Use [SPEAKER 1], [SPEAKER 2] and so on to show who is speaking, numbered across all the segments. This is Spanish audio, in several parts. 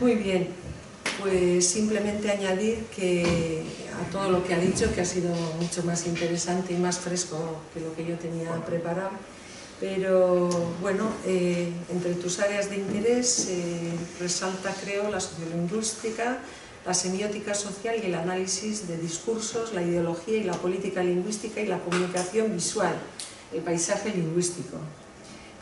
[SPEAKER 1] Muy bien, pues simplemente añadir que a todo lo que ha dicho, que ha sido mucho más interesante y más fresco que lo que yo tenía preparado, pero bueno, entre tus áreas de interés resalta, creo, la sociolingüística, la semiótica social y el análisis de discursos, la ideología y la política lingüística y la comunicación visual, el paisaje lingüístico.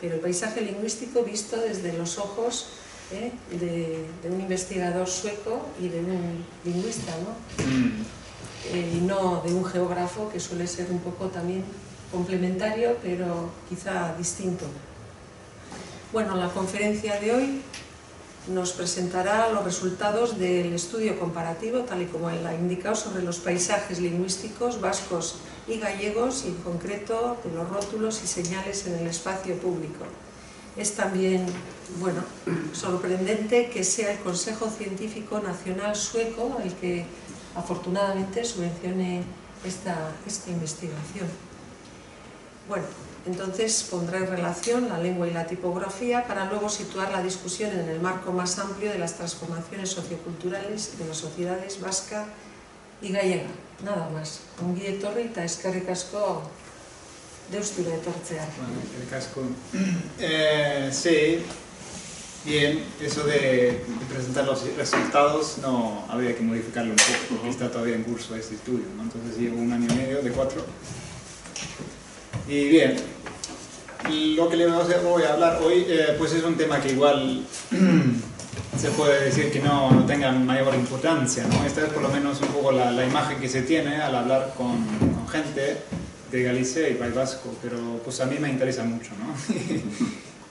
[SPEAKER 1] Pero el paisaje lingüístico visto desde los ojos de un investigador sueco y de un lingüista, ¿no? Y no de un geógrafo, que suele ser un poco también complementario, pero quizá distinto. Bueno, la conferencia de hoy nos presentará los resultados del estudio comparativo, tal y como él ha indicado, sobre los paisajes lingüísticos vascos y gallegos, y en concreto de los rótulos y señales en el espacio público. Es también, bueno, sorprendente que sea el Consejo Científico Nacional sueco el que afortunadamente subvencione esta investigación. Bueno, entonces pondré en relación la lengua y la tipografía para luego situar la discusión en el marco más amplio de las transformaciones socioculturales de las sociedades vasca y gallega. Nada más. Ongi etorri eta eskerrik asko deustura etortzea.
[SPEAKER 2] Bueno, eskerrik asko. Sí, bien, eso de presentar los resultados no habría que modificarlo un poco porque está todavía en curso este estudio, ¿no? Entonces llevo 1 año y medio de 4. Y bien, lo que le voy a hablar hoy pues es un tema que igual se puede decir que no tenga mayor importancia, ¿no? Esta es por lo menos un poco la imagen que se tiene al hablar con gente de Galicia y País Vasco, pero pues a mí me interesa mucho, ¿no?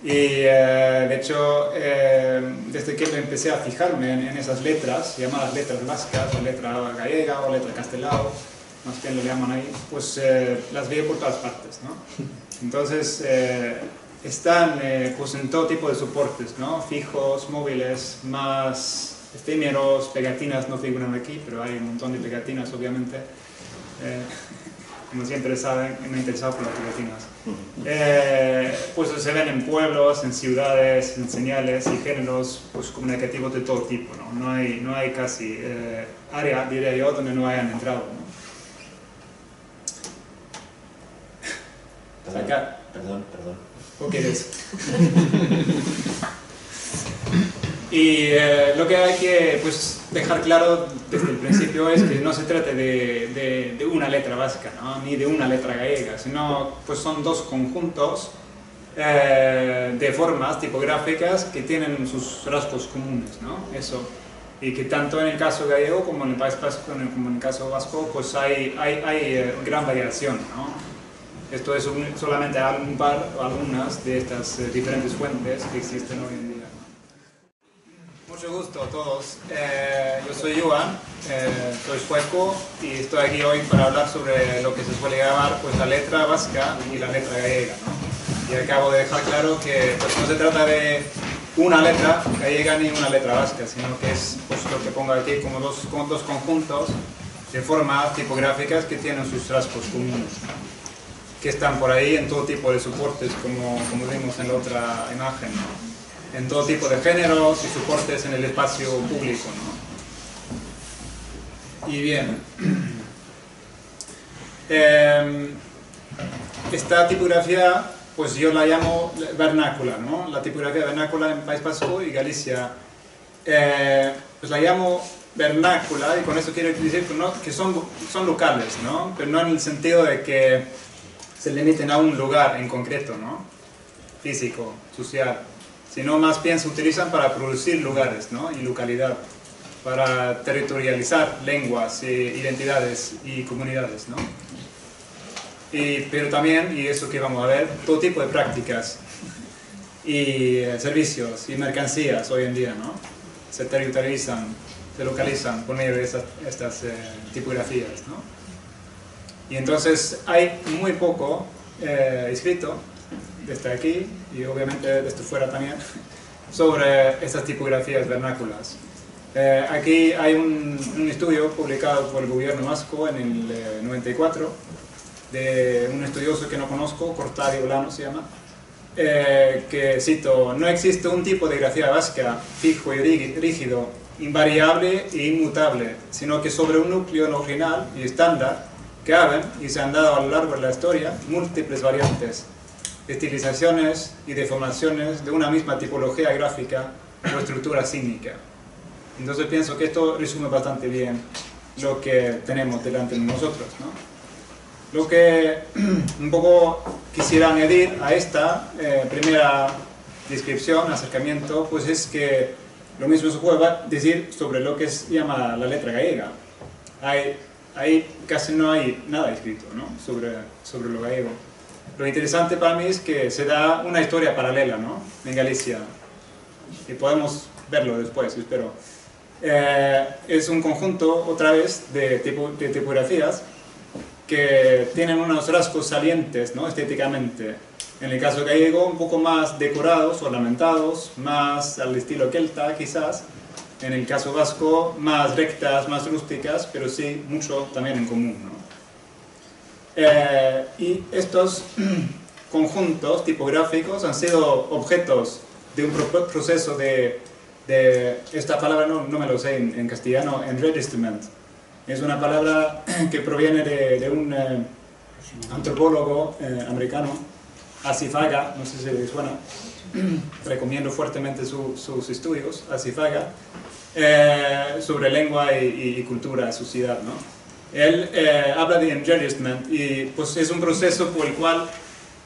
[SPEAKER 2] Y de hecho, desde que empecé a fijarme en esas letras, llamadas letras vascas, o letra gallega, o letra castelao, más bien lo llaman ahí, pues las veo por todas partes, ¿no? Entonces, están pues en todo tipo de soportes, ¿no? Fijos, móviles, más efímeros, pegatinas no figuran aquí, pero hay un montón de pegatinas, obviamente. Como siempre saben, me he interesado por las pegatinas. Pues se ven en pueblos, en ciudades, en señales y géneros pues, comunicativos de todo tipo, ¿no? No hay casi área, diría yo, donde no hayan entrado, ¿no?
[SPEAKER 3] Perdón.
[SPEAKER 2] ¿O qué es? Y lo que hay que pues, dejar claro desde el principio es que no se trata de una letra vasca, ¿no? Ni de una letra gallega, sino pues son dos conjuntos de formas tipográficas que tienen sus rasgos comunes, ¿no? Eso. Y que tanto en el caso gallego como en el País Vasco, como en el caso vasco, pues hay gran variación, ¿no? Esto es solamente un par o algunas de estas diferentes fuentes que existen hoy en día. Mucho gusto a todos. Yo soy Johan, soy sueco y estoy aquí hoy para hablar sobre lo que se suele llamar pues, la letra vasca y la letra gallega, ¿no? Y acabo de dejar claro que pues, no se trata de una letra gallega ni una letra vasca, sino que es pues, lo que pongo aquí como dos conjuntos de formas tipográficas que tienen sus rasgos comunes, que están por ahí en todo tipo de soportes, como vimos en la otra imagen, ¿no? En todo tipo de géneros y soportes en el espacio público, ¿no? Y bien, esta tipografía, pues yo la llamo vernácula, ¿no? La tipografía vernácula en País Vasco y Galicia, pues la llamo vernácula, y con eso quiero decir que son locales, ¿no? Pero no en el sentido de que se limiten a un lugar en concreto, ¿no? Físico, social, sino más bien se utilizan para producir lugares, ¿no? Y localidad, para territorializar lenguas, identidades y comunidades, ¿no? Pero también, y eso que vamos a ver, todo tipo de prácticas y servicios y mercancías hoy en día, ¿no? Se territorializan, se localizan por medio de estas tipografías, ¿no? Y entonces hay muy poco escrito desde aquí y obviamente desde fuera también sobre estas tipografías vernáculas. Aquí hay un estudio publicado por el gobierno vasco en el 94 de un estudioso que no conozco, Cortadi Olano se llama, que cito: no existe un tipo de grafía vasca fijo y rígido, invariable e inmutable, sino que sobre un núcleo original y estándar caben y se han dado a lo largo de la historia múltiples variantes, estilizaciones y deformaciones de una misma tipología gráfica o estructura sígnica. Entonces pienso que esto resume bastante bien lo que tenemos delante de nosotros, ¿no? Lo que un poco quisiera añadir a esta primera descripción, acercamiento, pues es que lo mismo se puede decir sobre lo que se llama la letra gallega. Ahí casi no hay nada escrito, ¿no? sobre lo gallego. Lo interesante para mí es que se da una historia paralela, ¿no? En Galicia, y podemos verlo después, espero. Es un conjunto, otra vez, de tipografías que tienen unos rasgos salientes, ¿no? Estéticamente. En el caso gallego, un poco más decorados, ornamentados, más al estilo celta quizás. En el caso vasco, más rectas, más rústicas, pero sí mucho también en común, ¿no? Y estos conjuntos tipográficos han sido objetos de un proceso de esta palabra no me lo sé en castellano, enregistrement. Es una palabra que proviene de un antropólogo americano, Asifaga, no sé si les suena, recomiendo fuertemente sus estudios, Asifaga, sobre lengua y cultura, sociedad, ¿no? Él habla de enregistrement y pues es un proceso por el cual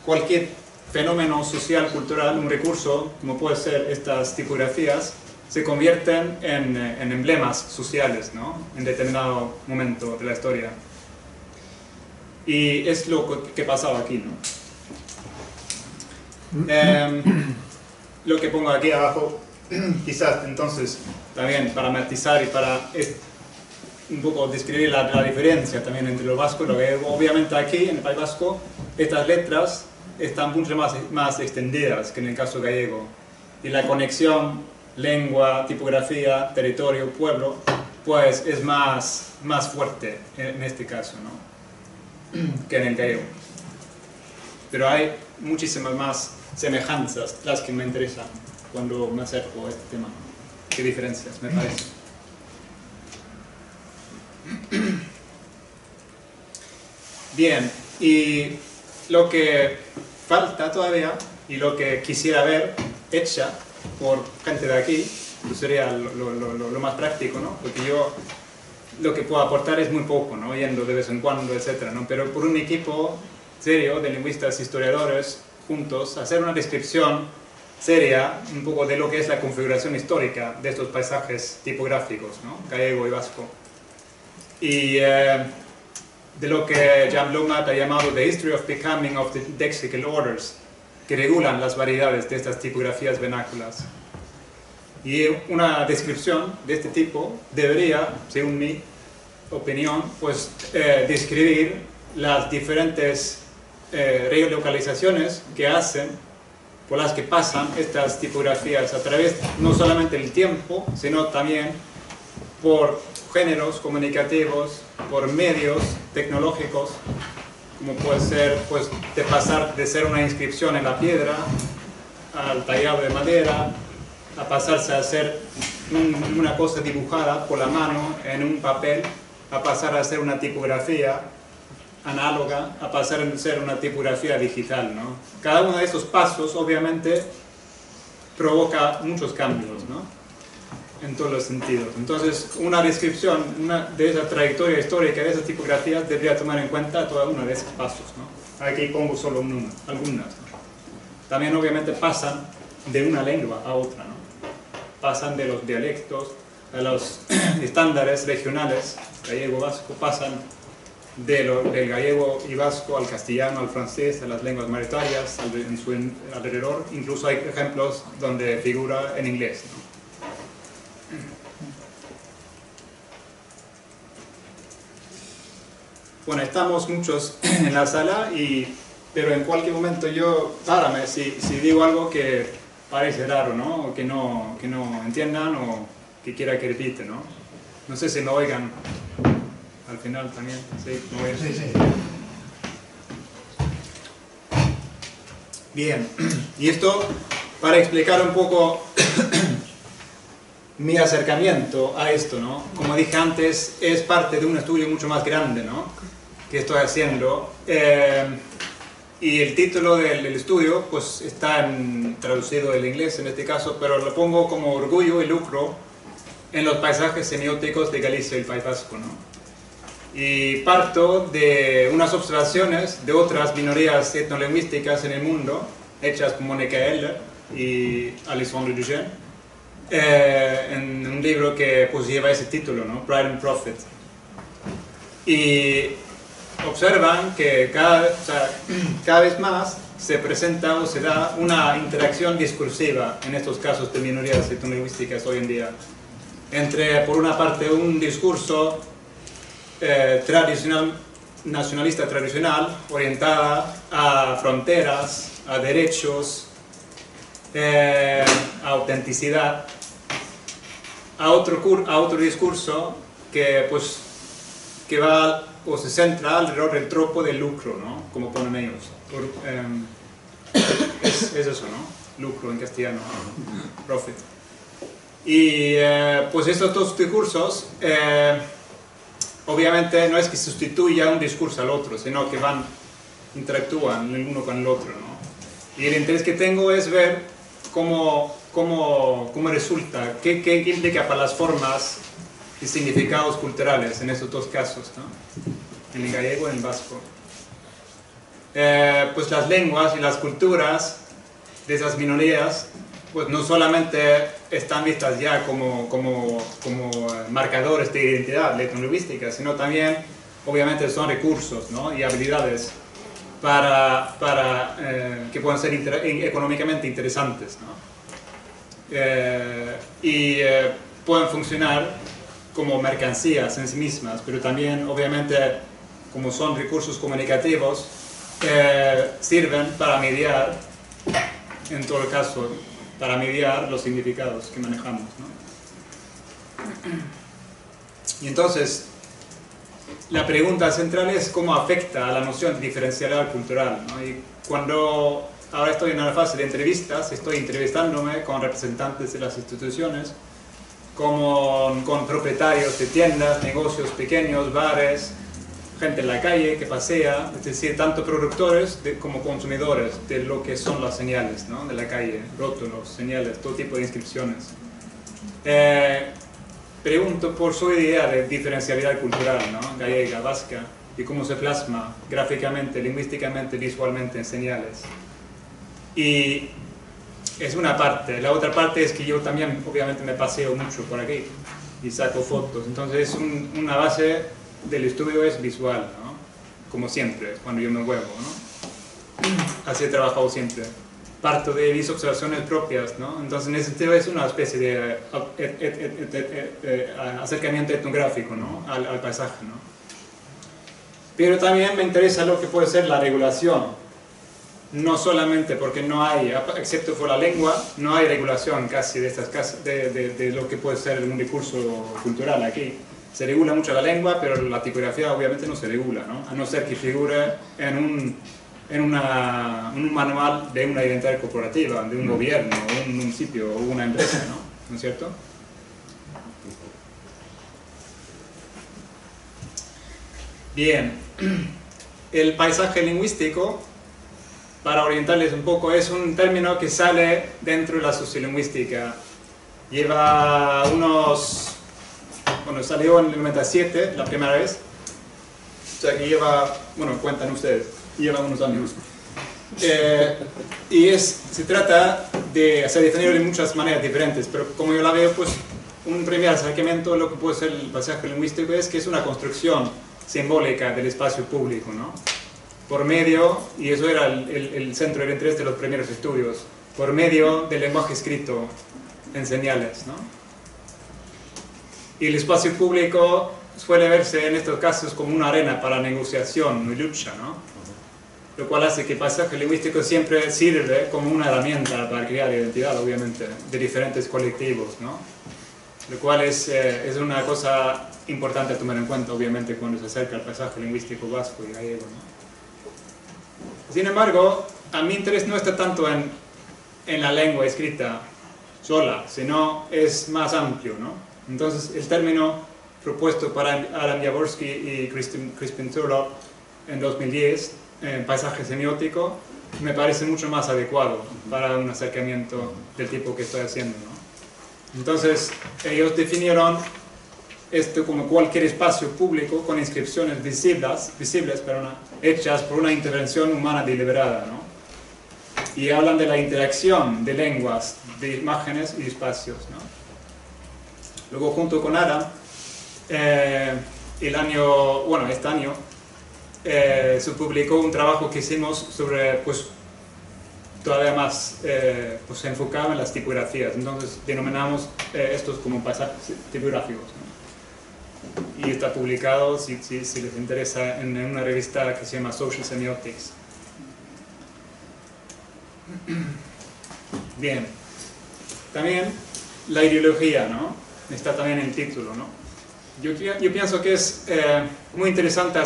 [SPEAKER 2] cualquier fenómeno social, cultural, un recurso, como puede ser estas tipografías, se convierten en emblemas sociales, ¿no? En determinado momento de la historia. Y es lo que pasaba aquí, ¿no? Lo que pongo aquí abajo, quizás entonces también para matizar y para un poco describir la diferencia también entre lo vasco y lo gallego. Obviamente aquí en el País Vasco estas letras están mucho más extendidas que en el caso gallego, y la conexión lengua, tipografía, territorio, pueblo, pues es más fuerte en este caso, ¿no? Que en el gallego. Pero hay muchísimas más semejanzas, las que me interesan cuando me acerco a este tema. ¿Qué diferencias me parece? Bien, y lo que falta todavía y lo que quisiera ver hecha por gente de aquí, pues sería lo más práctico, ¿no? Porque yo lo que puedo aportar es muy poco, ¿no? Yendo de vez en cuando, etcétera, ¿no? Pero por un equipo serio de lingüistas, historiadores, juntos, hacer una descripción seria un poco de lo que es la configuración histórica de estos paisajes tipográficos, ¿no? Gallego y vasco. Y de lo que Jan Blommaert ha llamado The History of Becoming of the Lexical Orders, que regulan las variedades de estas tipografías vernáculas. Y una descripción de este tipo debería, según mi opinión, pues describir las diferentes relocalizaciones que hacen, por las que pasan estas tipografías a través no solamente del tiempo, sino también por géneros comunicativos, por medios tecnológicos, como puede ser pues, de pasar de ser una inscripción en la piedra al tallado de madera, a pasarse a ser una cosa dibujada por la mano en un papel, a pasar a ser una tipografía análoga, a pasar a ser una tipografía digital, ¿no? Cada uno de esos pasos obviamente provoca muchos cambios, ¿no? En todos los sentidos. Entonces, una descripción de esa trayectoria histórica de esas tipografías debería tomar en cuenta toda una de esos pasos, ¿no? Aquí pongo solo algunas, ¿no? También obviamente pasan de una lengua a otra, ¿no? Pasan de los dialectos a los estándares regionales, gallego-vasco, pasan del gallego y vasco al castellano, al francés, a las lenguas mayoritarias en su alrededor. Incluso hay ejemplos donde figura en inglés, ¿no? Bueno, estamos muchos en la sala, pero en cualquier momento párame si digo algo que parece raro, ¿no? O que no entiendan o que quiera que repite, ¿no? No sé si me oigan al final también. Sí, me oigan. Sí. Bien, y esto para explicar un poco mi acercamiento a esto, ¿no? Como dije antes, es parte de un estudio mucho más grande, ¿no? Que estoy haciendo. Y el título del estudio pues está traducido del inglés en este caso, pero lo pongo como Orgullo y lucro en los paisajes semióticos de Galicia y el País Vasco, ¿no? Y parto de unas observaciones de otras minorías etnolingüísticas en el mundo, hechas por Monica Heller y Alexandre Duchesne, en un libro que pues lleva ese título, ¿no? Pride and Profit. Y observan que cada vez más se presenta o se da una interacción discursiva en estos casos de minorías etnolingüísticas hoy en día, entre por una parte un discurso nacionalista tradicional orientada a fronteras, a derechos, a autenticidad, a otro discurso que va o se centra alrededor del tropo del lucro, ¿no? Como ponen ellos. Es eso, ¿no? Lucro en castellano, profit. Y pues estos dos discursos obviamente no es que sustituya un discurso al otro, sino que interactúan el uno con el otro, ¿no? Y el interés que tengo es ver cómo resulta, qué implica para las formas y significados culturales en estos dos casos, ¿no? En el gallego y en el vasco. Pues las lenguas y las culturas de esas minorías pues no solamente están vistas ya como marcadores de identidad etnolingüística, sino también obviamente son recursos, ¿no? Y habilidades que pueden ser económicamente interesantes, ¿no? Pueden funcionar como mercancías en sí mismas, pero también obviamente como son recursos comunicativos sirven para mediar, en todo caso, para mediar los significados que manejamos, ¿no? Y entonces la pregunta central es cómo afecta a la noción de diferencialidad cultural, ¿no? Y ahora estoy en una fase de entrevistas, estoy entrevistándome con representantes de las instituciones, con propietarios de tiendas, negocios pequeños, bares, gente en la calle que pasea, es decir, tanto productores como consumidores de lo que son las señales, ¿no? De la calle, rótulos, señales, todo tipo de inscripciones. Pregunto por su idea de diferencialidad cultural, ¿no? Gallega, vasca, y cómo se plasma gráficamente, lingüísticamente, visualmente en señales. Y es una parte. La otra parte es que yo también, obviamente, me paseo mucho por aquí y saco fotos. Entonces, una base del estudio es visual, ¿no? Como siempre, cuando yo me muevo, ¿no? Así he trabajado siempre. Parto de mis observaciones propias, ¿no? Entonces, en ese sentido es una especie de acercamiento etnográfico, ¿no? Al paisaje, ¿no? Pero también me interesa lo que puede ser la regulación. No solamente porque no hay, excepto por la lengua, no hay regulación casi de lo que puede ser un recurso cultural aquí. Se regula mucho la lengua, pero la tipografía obviamente no se regula, ¿no? A no ser que figure en un manual de una identidad corporativa, de un gobierno, o un municipio, o una empresa, ¿no? ¿No es cierto? Bien, el paisaje lingüístico, para orientarles un poco, es un término que sale dentro de la sociolingüística. Lleva salió en el 97, la primera vez. O sea que cuentan ustedes, lleva unos años. Se trata de definirlo de muchas maneras diferentes, pero como yo la veo, pues un primer acercamiento a lo que puede ser el paisaje lingüístico es que es una construcción simbólica del espacio público, ¿no? Por medio, y eso era el centro del interés de los primeros estudios, por medio del lenguaje escrito en señales, ¿no? Y el espacio público suele verse en estos casos como una arena para negociación y lucha, ¿no? Lo cual hace que el paisaje lingüístico siempre sirve como una herramienta para crear identidad, obviamente, de diferentes colectivos, ¿no? Lo cual es una cosa importante a tomar en cuenta, obviamente, cuando se acerca al paisaje lingüístico vasco y gallego, ¿no? Sin embargo, a mi interés no está tanto en la lengua escrita sola, sino es más amplio, ¿no? Entonces, el término propuesto para Adam Jaworski y Crispin Turlov en 2010, paisaje semiótico, me parece mucho más adecuado para un acercamiento del tipo que estoy haciendo, ¿no? Entonces, ellos definieron esto como cualquier espacio público con inscripciones visibles hechas por una intervención humana deliberada, ¿no? Y hablan de la interacción de lenguas, de imágenes y espacios, ¿no? Luego, junto con Adam, este año, se publicó un trabajo que hicimos sobre, pues, todavía más pues, enfocado en las tipografías. Entonces, denominamos estos como paisajes tipográficos, ¿no? Y está publicado, si les interesa, en una revista que se llama Social Semiotics. Bien, también la ideología, ¿no? Está también en el título, ¿no? Yo pienso que es muy interesante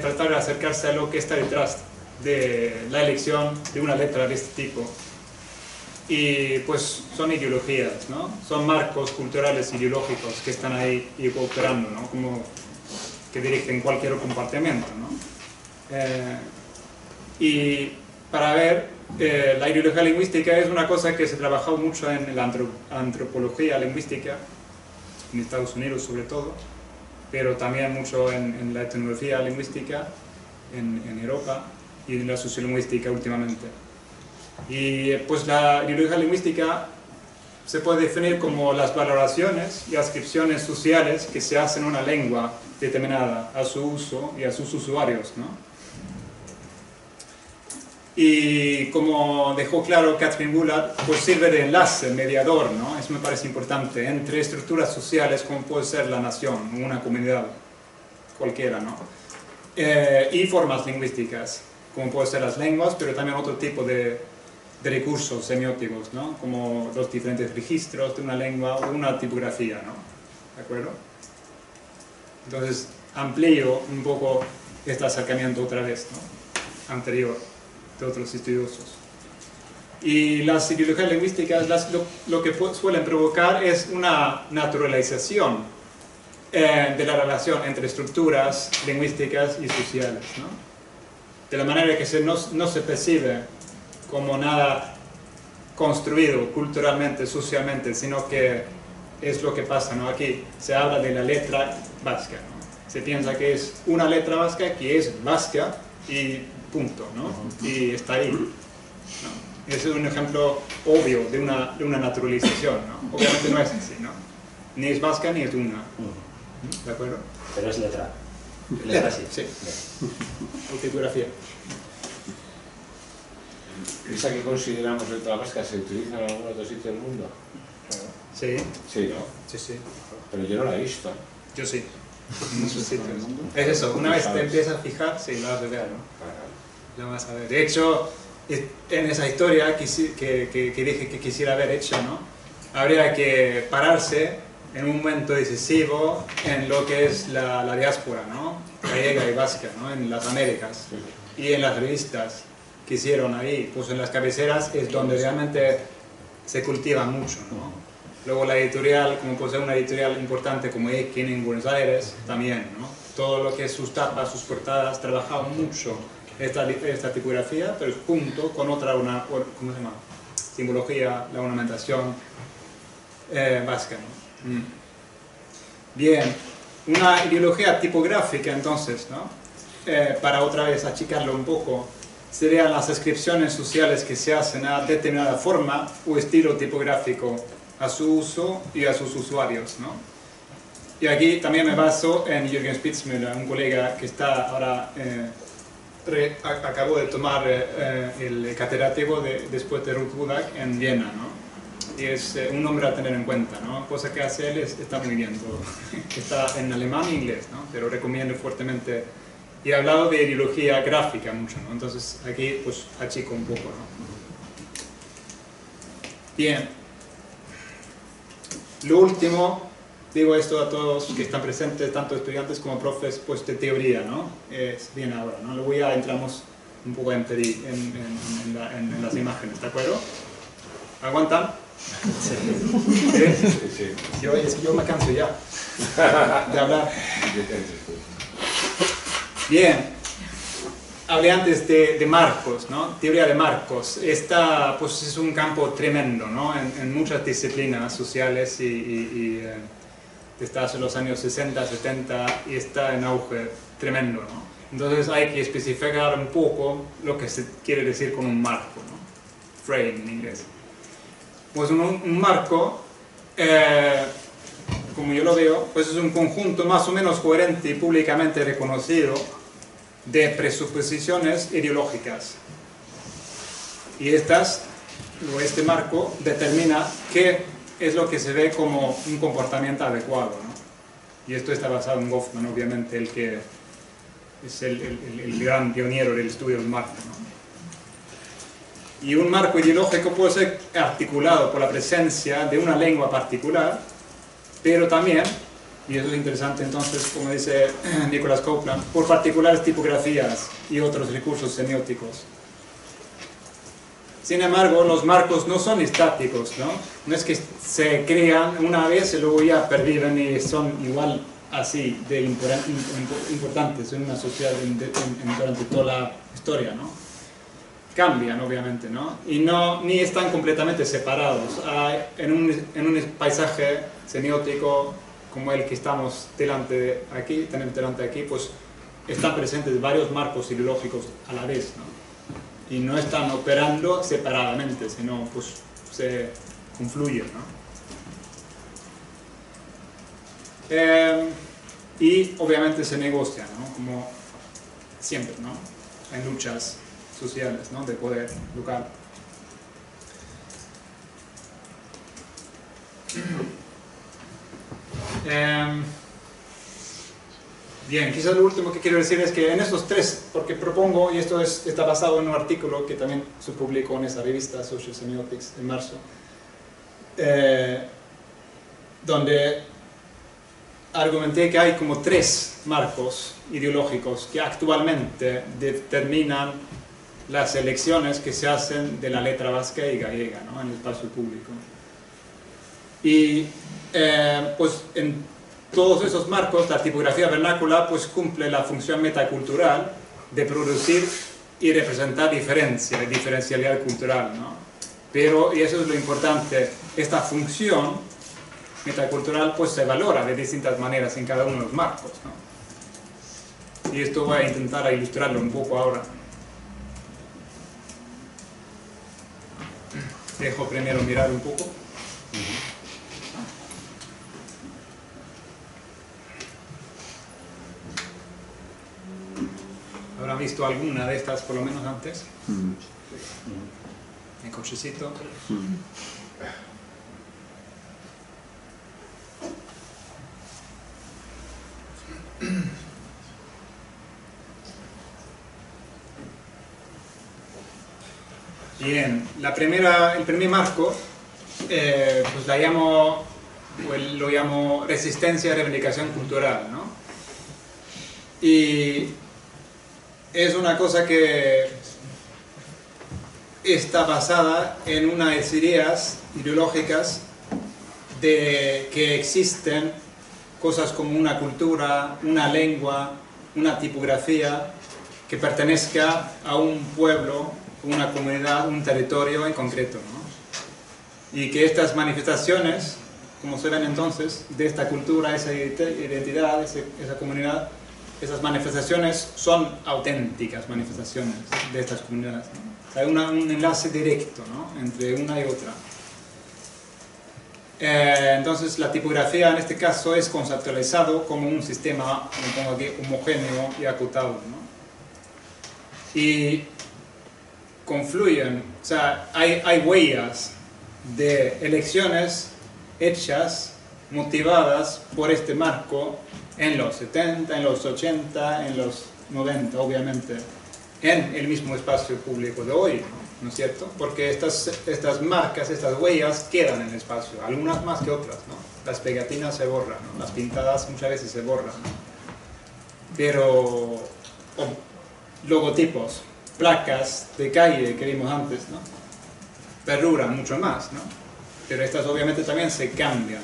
[SPEAKER 2] tratar de acercarse a lo que está detrás de la elección de una letra de este tipo. Y pues son ideologías, ¿no? Son marcos culturales ideológicos que están ahí y operando, ¿no? Como que dirigen cualquier comportamiento, ¿no? Y para ver, la ideología lingüística es una cosa que se ha trabajado mucho en la antropología lingüística, en Estados Unidos sobre todo, pero también mucho en la etnología lingüística en Europa y en la sociolingüística últimamente. Y pues la ideología lingüística se puede definir como las valoraciones y ascripciones sociales que se hacen en una lengua determinada a su uso y a sus usuarios, ¿no? Y como dejó claro Katrin Bullard, pues sirve de enlace, mediador, ¿no? Eso me parece importante, entre estructuras sociales como puede ser la nación, una comunidad cualquiera, ¿no? Y formas lingüísticas, como pueden ser las lenguas, pero también otro tipo de recursos semióticos, ¿no? Como los diferentes registros de una lengua o una tipografía, ¿no? ¿De acuerdo? Entonces, amplío un poco este acercamiento otra vez, ¿no? Anterior, de otros estudiosos. Y las ideologías lingüísticas lo que suelen provocar es una naturalización de la relación entre estructuras lingüísticas y sociales, ¿no? De la manera que no se percibe como nada construido culturalmente, socialmente, sino que es lo que pasa, ¿no? Aquí se habla de la letra vasca, ¿no? Se piensa que es una letra vasca que es vasca y punto, ¿no? Y está ahí, ¿no? Ese es un ejemplo obvio de una naturalización, ¿no? Obviamente no es así, ¿no? Ni es vasca ni es una, ¿de acuerdo?
[SPEAKER 3] Pero es letra.
[SPEAKER 2] Letra, sí. O tipografía.
[SPEAKER 4] ¿Esa que consideramos letra vasca se utiliza en algún otro sitio del mundo?
[SPEAKER 2] Sí.
[SPEAKER 4] Sí, ¿no?
[SPEAKER 2] Sí, sí.
[SPEAKER 4] Pero yo no la he visto.
[SPEAKER 2] Yo sí. En muchos sitios. Es eso, una vez te empiezas a fijar, sí, lo vas a ver, ¿no? Lo vas a ver. De hecho, en esa historia que dije que quisiera haber hecho, ¿no? Habría que pararse en un momento decisivo en lo que es la diáspora, ¿no? Gallega y vasca, ¿no? En las Américas. Y en las revistas que hicieron ahí, pues en las cabeceras es donde realmente se cultiva mucho, ¿no? Luego la editorial, como puede ser una editorial importante como Ekin en Buenos Aires, también, ¿no? Todo lo que es sus tapas, sus portadas, trabajaba mucho esta tipografía, pero junto con otra, ¿cómo se llama? Simbología, la ornamentación vasca, ¿no? Bien, una ideología tipográfica entonces, ¿no? Para otra vez achicarlo un poco, serían las ascripciones sociales que se hacen a determinada forma o estilo tipográfico a su uso y a sus usuarios, ¿no? Y aquí también me baso en Jürgen Spitzmüller, un colega que está ahora, acabó de tomar el catedrático después de Ruth Budak en Viena, ¿no? Y es un nombre a tener en cuenta, ¿no? Cosa que hace él está muy bien todo. Está en alemán e inglés, ¿no? Pero recomiendo fuertemente. Y he hablado de ideología gráfica mucho, ¿no? Entonces aquí pues achico un poco, ¿no? Bien. Lo último, digo esto a todos que están presentes, tanto estudiantes como profes, pues de teoría, ¿no? Es bien ahora, ¿no? Luego ya entramos un poco en las imágenes, ¿de acuerdo? ¿Aguantan?
[SPEAKER 4] Sí. Sí.
[SPEAKER 2] Yo me canso ya de hablar. Bien. Hablé antes de marcos, ¿no? Teoría de marcos. Esta pues, es un campo tremendo, ¿no? En muchas disciplinas sociales y está hace los años 60, 70 y está en auge tremendo, ¿no? Entonces hay que especificar un poco lo que se quiere decir con un marco, ¿no? Frame en inglés. Pues un marco, como yo lo veo, pues es un conjunto más o menos coherente y públicamente reconocido de presuposiciones ideológicas. Y este marco determina qué es lo que se ve como un comportamiento adecuado, ¿no? Y esto está basado en Goffman, obviamente, el que es el gran pionero del estudio del marco, ¿no? Y un marco ideológico puede ser articulado por la presencia de una lengua particular, pero también, y eso es interesante entonces, como dice Nicholas Copeland, por particulares tipografías y otros recursos semióticos. Sin embargo, los marcos no son estáticos, ¿no? No es que se crean una vez y luego ya perviven y son igual así de importantes en una sociedad durante toda la historia, ¿no? Cambian, obviamente, ¿no? Y ni están completamente separados. En un paisaje semiótico como el que tenemos delante de aquí, pues están presentes varios marcos ideológicos a la vez, ¿no? Y no están operando separadamente, sino pues se confluyen, ¿no? Y obviamente se negocian, ¿no? Como siempre, ¿no? En luchas sociales, ¿no? De poder local. Bien, quizás lo último que quiero decir es que en estos tres, porque propongo, y esto está basado en un artículo que también se publicó en esa revista Social Semiotics en marzo, donde argumenté que hay como tres marcos ideológicos que actualmente determinan las elecciones que se hacen de la letra vasca y gallega, ¿no? En el espacio público. Y pues en todos esos marcos la tipografía vernácula pues cumple la función metacultural de producir y representar diferencialidad cultural, ¿no? Pero, y eso es lo importante, esta función metacultural pues se valora de distintas maneras en cada uno de los marcos, ¿no? Y esto voy a intentar ilustrarlo un poco ahora. Dejo primero mirar un poco. ¿Habrán visto alguna de estas por lo menos antes? El cochecito. Bien, el primer marco pues lo llamo resistencia a reivindicación cultural, ¿no? Y es una cosa que está basada en unas ideas ideológicas de que existen cosas como una cultura, una lengua, una tipografía que pertenezca a un pueblo, una comunidad, un territorio en concreto, ¿no? Y que estas manifestaciones, como se ven entonces, de esta cultura, esa identidad, esa comunidad, esas manifestaciones son auténticas manifestaciones de estas comunidades, ¿no? O sea, hay un enlace directo, ¿no? Entre una y otra. Entonces la tipografía en este caso es conceptualizado como un sistema, como pongo aquí, homogéneo y acotado, ¿no? Y confluyen, o sea, hay huellas de elecciones hechas, motivadas por este marco en los 70, en los 80, en los 90, obviamente, en el mismo espacio público de hoy, ¿no es cierto? Porque estas marcas, estas huellas quedan en el espacio, algunas más que otras, ¿no? Las pegatinas se borran, ¿no? Las pintadas muchas veces se borran, ¿no? Pero logotipos, placas de calle que vimos antes, ¿no? Perduran mucho más, ¿no? Pero estas obviamente también se cambian.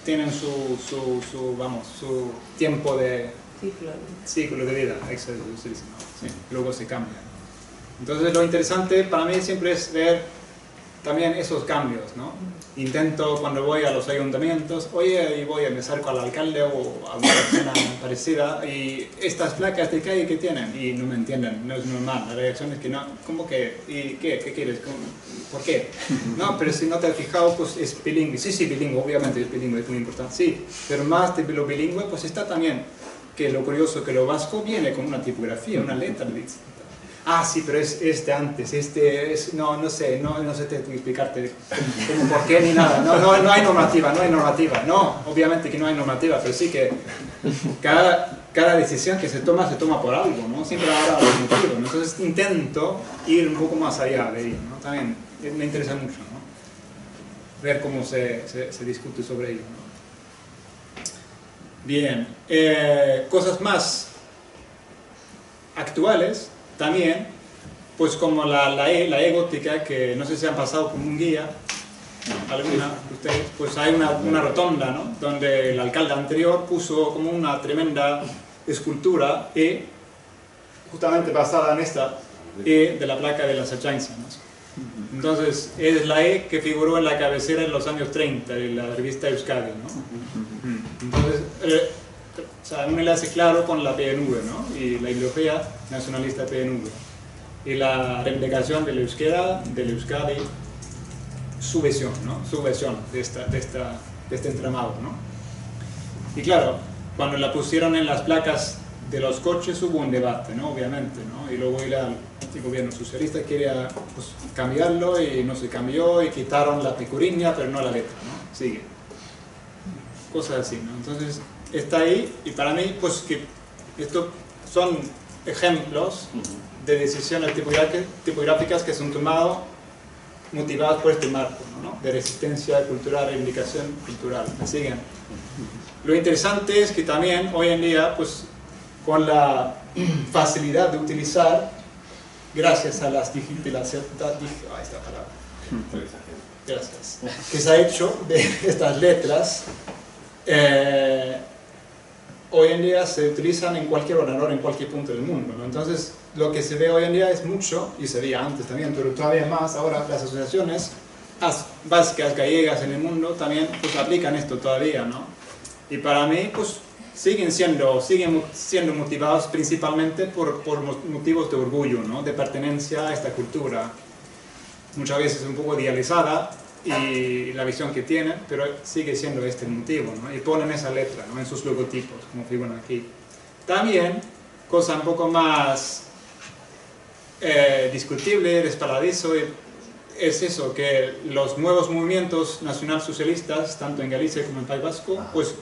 [SPEAKER 2] Tienen su tiempo de ciclo de vida, exacto, se dice, ¿no? Sí, luego se cambian. Entonces lo interesante para mí siempre es ver también esos cambios, ¿no? Intento cuando voy a los ayuntamientos, oye, y me acerco al alcalde o a una persona parecida, y estas placas de calle que tienen, y no me entienden, no es normal, la reacción es que no, ¿cómo que? ¿Y qué? ¿Qué quieres? ¿Por qué? No, pero si no te has fijado, pues es bilingüe. Sí, bilingüe, obviamente es bilingüe, es muy importante, sí, pero más de lo bilingüe, pues está también, que lo curioso que lo vasco viene con una tipografía, una letra distinta. Ah, sí, pero es de antes, no sé explicarte por qué ni nada, no hay normativa, no, obviamente que no hay normativa, pero sí que cada decisión que se toma por algo, ¿no? Siempre habrá algún motivo, ¿no? Entonces intento ir un poco más allá de ello, ¿no? También me interesa mucho, ¿no? Ver cómo se discute sobre ello, ¿no? Bien, cosas más actuales también, pues como la E gótica, que no sé si han pasado como un guía, alguna de ustedes, pues hay una rotonda, ¿no? Donde el alcalde anterior puso como una tremenda escultura E, justamente basada en esta E de la placa de las Achanza, ¿no? Entonces es la E que figuró en la cabecera en los años 30 de la revista Euskadi, ¿no? Entonces, o sea, un enlace claro con la PNV, ¿no? Y la ideología nacionalista PNV. Y la reivindicación del euskera, del Euskadi, su versión, ¿no? Su versión de este entramado, ¿no? Y claro, cuando la pusieron en las placas de los coches hubo un debate, ¿no? Obviamente, ¿no? Y luego el gobierno socialista quería, pues, cambiarlo y no se cambió y quitaron la picuriña, pero no la letra, ¿no? Sigue. Cosas así, ¿no? Entonces está ahí, y para mí, pues, que estos son ejemplos de decisiones tipográficas que son tomadas motivadas por este marco, ¿no? De resistencia cultural, reivindicación cultural. ¿Me siguen? Lo interesante es que también hoy en día, pues, con la facilidad de utilizar, gracias a las digitalizaciones, gracias, que se ha hecho de estas letras, hoy en día se utilizan en cualquier ordenador, en cualquier punto del mundo, ¿no? Entonces, lo que se ve hoy en día es mucho, y se veía antes también, pero todavía más, ahora las asociaciones vascas, gallegas en el mundo también, pues, aplican esto todavía, ¿no? Y para mí, pues, siguen siendo motivados principalmente por motivos de orgullo, ¿no? De pertenencia a esta cultura, muchas veces un poco idealizada, y la visión que tienen, pero sigue siendo este el motivo, ¿no? Y ponen esa letra, ¿no? En sus logotipos, como figuran aquí. También, cosa un poco más discutible, resbaladizo, es eso, que los nuevos movimientos nacionalsocialistas, tanto en Galicia como en País Vasco, pues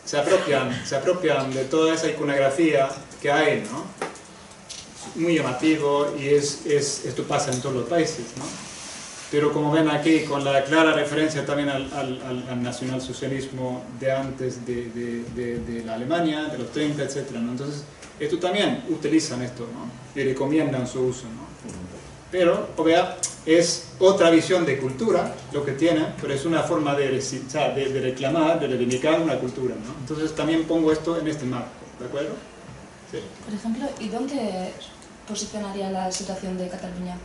[SPEAKER 2] se apropian de toda esa iconografía que hay, ¿no? Muy llamativo, y esto pasa en todos los países, ¿no? Pero como ven aquí, con la clara referencia también al nacionalsocialismo de antes de la Alemania, de los 30, etc., ¿no? Entonces, esto también utilizan esto, ¿no? Y recomiendan su uso, ¿no? Pero, obviamente, es otra visión de cultura lo que tienen, pero es una forma de reclamar, de reivindicar una cultura, ¿no? Entonces, también pongo esto en este marco, ¿de acuerdo? Sí.
[SPEAKER 3] Por ejemplo, ¿y dónde posicionaría la situación de Cataluña?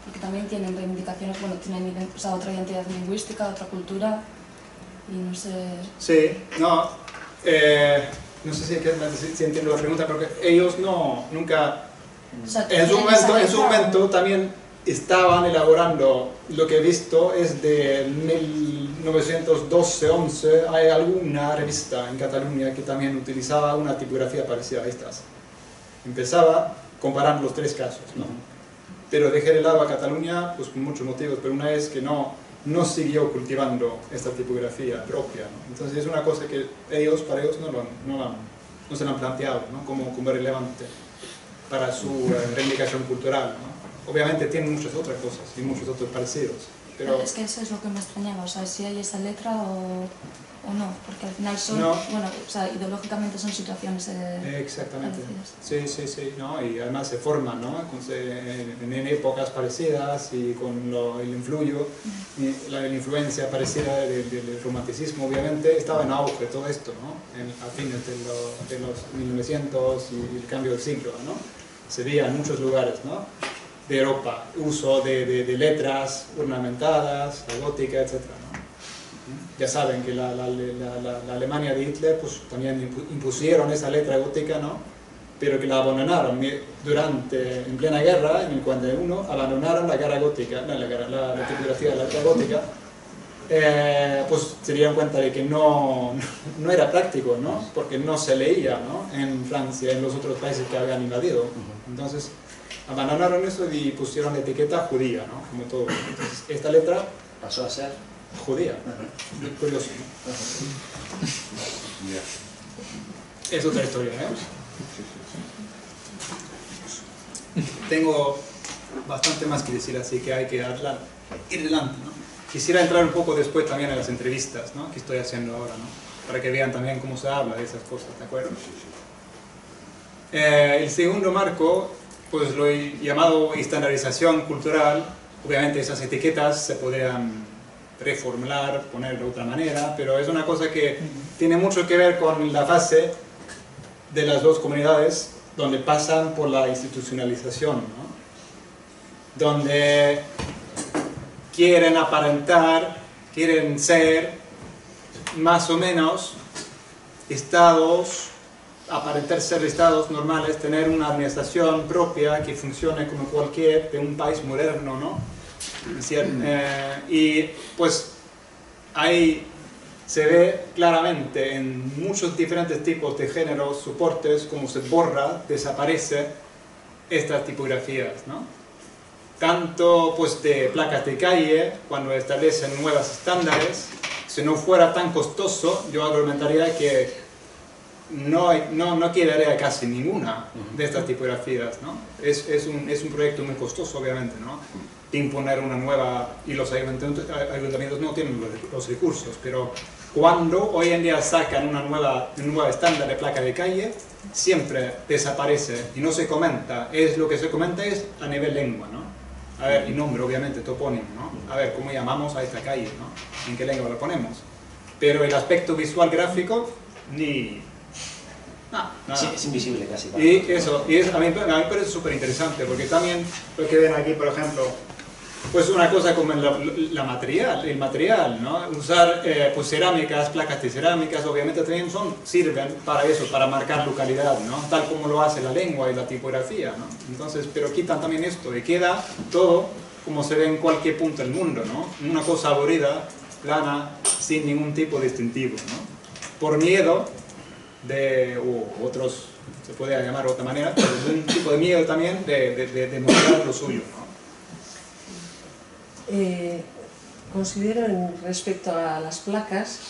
[SPEAKER 3] Porque también tienen reivindicaciones, bueno, tienen, o sea, otra identidad lingüística, otra cultura, y no sé...
[SPEAKER 2] Sí, no sé si entiendo la pregunta, porque ellos nunca...
[SPEAKER 3] O sea,
[SPEAKER 2] en su momento también estaban elaborando, lo que he visto es de 1912-11, hay alguna revista en Cataluña que también utilizaba una tipografía parecida a estas. Empezaba comparando los tres casos, ¿no? Pero dejé de lado a Cataluña, pues por muchos motivos, pero una es que no siguió cultivando esta tipografía propia, ¿no? Entonces es una cosa que para ellos no se lo han planteado, ¿no? como relevante para su reivindicación cultural, ¿no? Obviamente tienen muchas otras cosas y muchos otros parecidos, pero...
[SPEAKER 3] Es que eso es lo que me extrañaba, o sea, si hay esa letra o no, porque al final son,
[SPEAKER 2] No.
[SPEAKER 3] bueno, o sea, ideológicamente son situaciones
[SPEAKER 2] Exactamente.
[SPEAKER 3] parecidas.
[SPEAKER 2] Sí, ¿no? Y además se forman, ¿no? En épocas parecidas y con el influyo, la influencia parecida del romanticismo, obviamente, estaba en auge todo esto, ¿no? A fines de los 1900 y el cambio del siglo, ¿no? Se veía en muchos lugares, ¿no? De Europa, uso de letras ornamentadas, la gótica, etc., ¿no? Ya saben que la Alemania de Hitler pues, también impusieron esa letra gótica, ¿no? Pero que la abandonaron en plena guerra, en el 41, abandonaron la guerra gótica, la tipografía de la letra gótica, pues se dieron cuenta de que no era práctico, ¿no? Porque no se leía, ¿no? En Francia, en los otros países que habían invadido. Entonces abandonaron eso y pusieron la etiqueta judía, ¿no? Como todo. Entonces esta letra
[SPEAKER 5] pasó a ser
[SPEAKER 2] judía. Curioso, ¿no? Es otra historia, ¿eh? Tengo bastante más que decir, así que hay que ir adelante, ¿no? Quisiera entrar un poco después también en las entrevistas, ¿no? Que estoy haciendo ahora, ¿no? Para que vean también cómo se habla de esas cosas, ¿de acuerdo? El segundo marco, pues lo he llamado estandarización cultural. Obviamente esas etiquetas se podrían reformular, poner de otra manera, pero es una cosa que tiene mucho que ver con la fase de las dos comunidades donde pasan por la institucionalización, ¿no? Donde quieren aparentar, quieren ser más o menos estados, aparentar ser estados normales, tener una administración propia que funcione como cualquier de un país moderno, ¿no? Y pues ahí se ve claramente en muchos diferentes tipos de géneros, soportes, cómo se borra, desaparece estas tipografías, ¿no? Tanto pues de placas de calle, cuando establecen nuevos estándares, si no fuera tan costoso, yo argumentaría que no quedaría casi ninguna de estas tipografías, ¿no? Es un proyecto muy costoso, obviamente, ¿no? De imponer una nueva, y los ayuntamientos no tienen los recursos, pero cuando hoy en día sacan un nuevo estándar de placa de calle, siempre desaparece y no se comenta. Lo que se comenta es a nivel lengua, ¿no? A ver, y nombre, obviamente, topónimo, ¿no? A ver, ¿cómo llamamos a esta calle, ¿no? ¿En qué lengua lo ponemos? Pero el aspecto visual gráfico, ni... nada.
[SPEAKER 5] Sí, es invisible casi.
[SPEAKER 2] Y eso, a mí me parece súper interesante, porque también lo que ven aquí, por ejemplo, pues una cosa como el material, ¿no? Usar pues cerámicas, placas de cerámicas, obviamente también sirven para eso, para marcar localidad, ¿no? Tal como lo hace la lengua y la tipografía, ¿no? Entonces, pero quitan también esto y queda todo como se ve en cualquier punto del mundo, ¿no? Una cosa aburrida, plana, sin ningún tipo distintivo, ¿no? Por miedo o otros, se puede llamar de otra manera, pero un tipo de miedo también de mostrar lo suyo, ¿no?
[SPEAKER 1] Considero respecto a las placas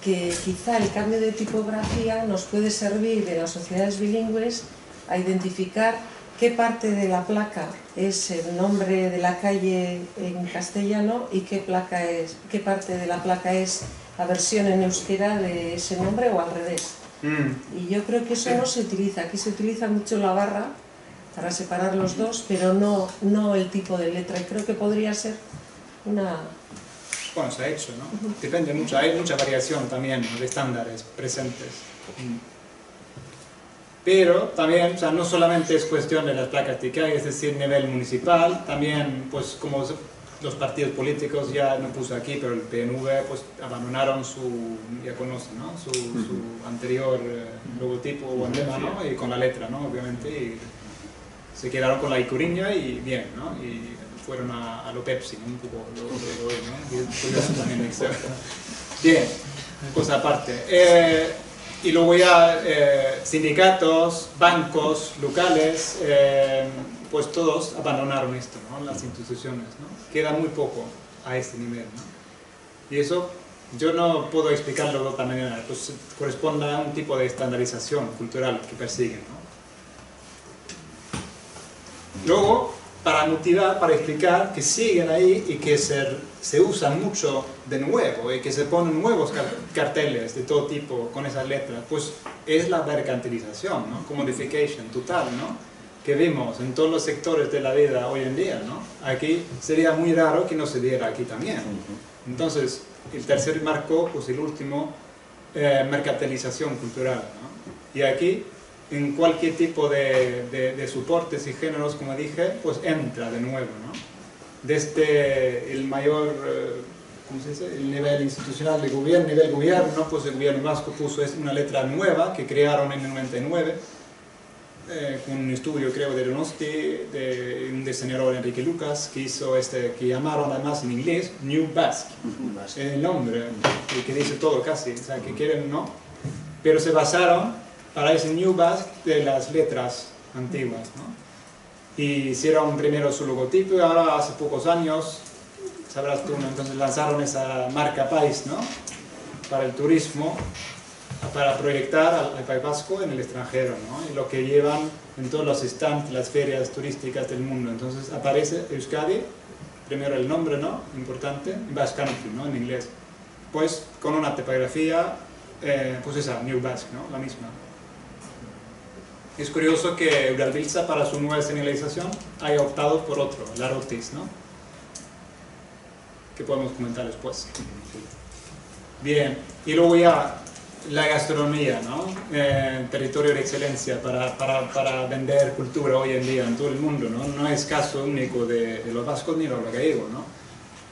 [SPEAKER 1] que quizá el cambio de tipografía nos puede servir en las sociedades bilingües a identificar qué parte de la placa es el nombre de la calle en castellano y qué parte de la placa es la versión en euskera de ese nombre o al revés. Y yo creo que eso no se utiliza. Aquí se utiliza mucho la barra para separar los dos, pero no el tipo de letra. Y creo que podría ser una...
[SPEAKER 2] Bueno, se ha hecho, ¿no? Depende mucho, hay mucha variación también, ¿no? De estándares presentes. Pero también, o sea, no solamente es cuestión de las placas de calle, es decir, nivel municipal, también, pues, como los partidos políticos, ya no puse aquí, pero el PNV, pues, abandonaron ya conocen, ¿no? Su anterior logotipo o emblema, ¿no? Y con la letra, ¿no? Obviamente, y se quedaron con la Icuriña y bien, ¿no? Y fueron a lo Pepsi, ¿no? Un poco lo hoy, ¿no? Y curioso también, bien, cosa aparte. Y luego ya sindicatos, bancos locales, pues todos abandonaron esto, ¿no? Las instituciones, ¿no? Queda muy poco a este nivel, ¿no? Y eso yo no puedo explicarlo de otra manera, pues corresponde a un tipo de estandarización cultural que persiguen, ¿no? Luego, para motivar, para explicar que siguen ahí y que se usan mucho de nuevo y que se ponen nuevos carteles de todo tipo con esas letras, pues es la mercantilización, ¿no? Commodification total, ¿no? Que vimos en todos los sectores de la vida hoy en día, ¿no? Aquí sería muy raro que no se diera aquí también. Entonces, el tercer marco, pues el último, mercantilización cultural, ¿no? Y aquí, en cualquier tipo de soportes y géneros, como dije, pues entra de nuevo, ¿no? Desde el mayor, ¿cómo se dice? El nivel institucional de gobierno, nivel gobierno, pues el gobierno vasco puso una letra nueva que crearon en el 99, con un estudio, creo, de Donosti, de un diseñador, Enrique Lucas, que hizo que llamaron además en inglés New Basque, el nombre, que dice todo casi, o sea, que quieren, ¿no? Pero se basaron para ese New Basque de las letras antiguas, ¿no? Y hicieron primero su logotipo y ahora hace pocos años, sabrás tú, ¿no? Entonces lanzaron esa marca País, ¿no? Para el turismo, para proyectar al País Vasco en el extranjero, ¿no? Y lo que llevan en todos los stands, las ferias turísticas del mundo. Entonces aparece Euskadi, primero el nombre, ¿no? Importante, Basque Country, ¿no? En inglés. Pues con una tipografía, pues esa, New Basque, ¿no? La misma. Es curioso que Eudalbiltza para su nueva señalización haya optado por otro, el Arotis, ¿no? Que podemos comentar después. Bien, y luego ya la gastronomía, ¿no? Territorio de excelencia para vender cultura hoy en día en todo el mundo, ¿no? No es caso único de los vascos ni de los gallegos, ¿no?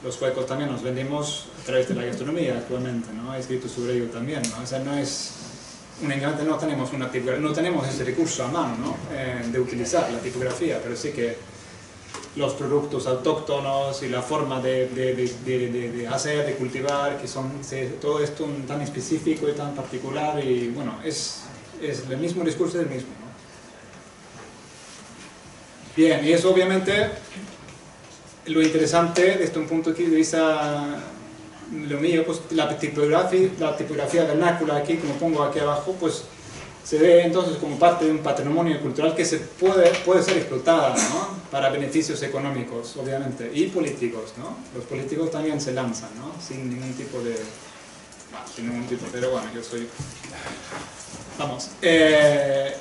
[SPEAKER 2] Los suecos también nos vendemos a través de la gastronomía actualmente, ¿no? He escrito sobre ello también, ¿no? O sea, no es únicamente, no tenemos una tipografía, no tenemos ese recurso a mano, ¿no? De utilizar la tipografía, pero sí que los productos autóctonos y la forma de hacer, de cultivar, que son todo esto tan específico y tan particular, y bueno, es el mismo discurso del mismo, ¿no? Bien, y eso obviamente lo interesante desde un punto de vista lo mío, pues la tipografía vernácula aquí, como pongo aquí abajo, pues se ve entonces como parte de un patrimonio cultural que puede ser explotada, ¿no? Para beneficios económicos, obviamente, y políticos, ¿no? Los políticos también se lanzan, ¿no? Sin ningún tipo de... Bueno, sin ningún tipo, pero bueno, yo soy... Vamos,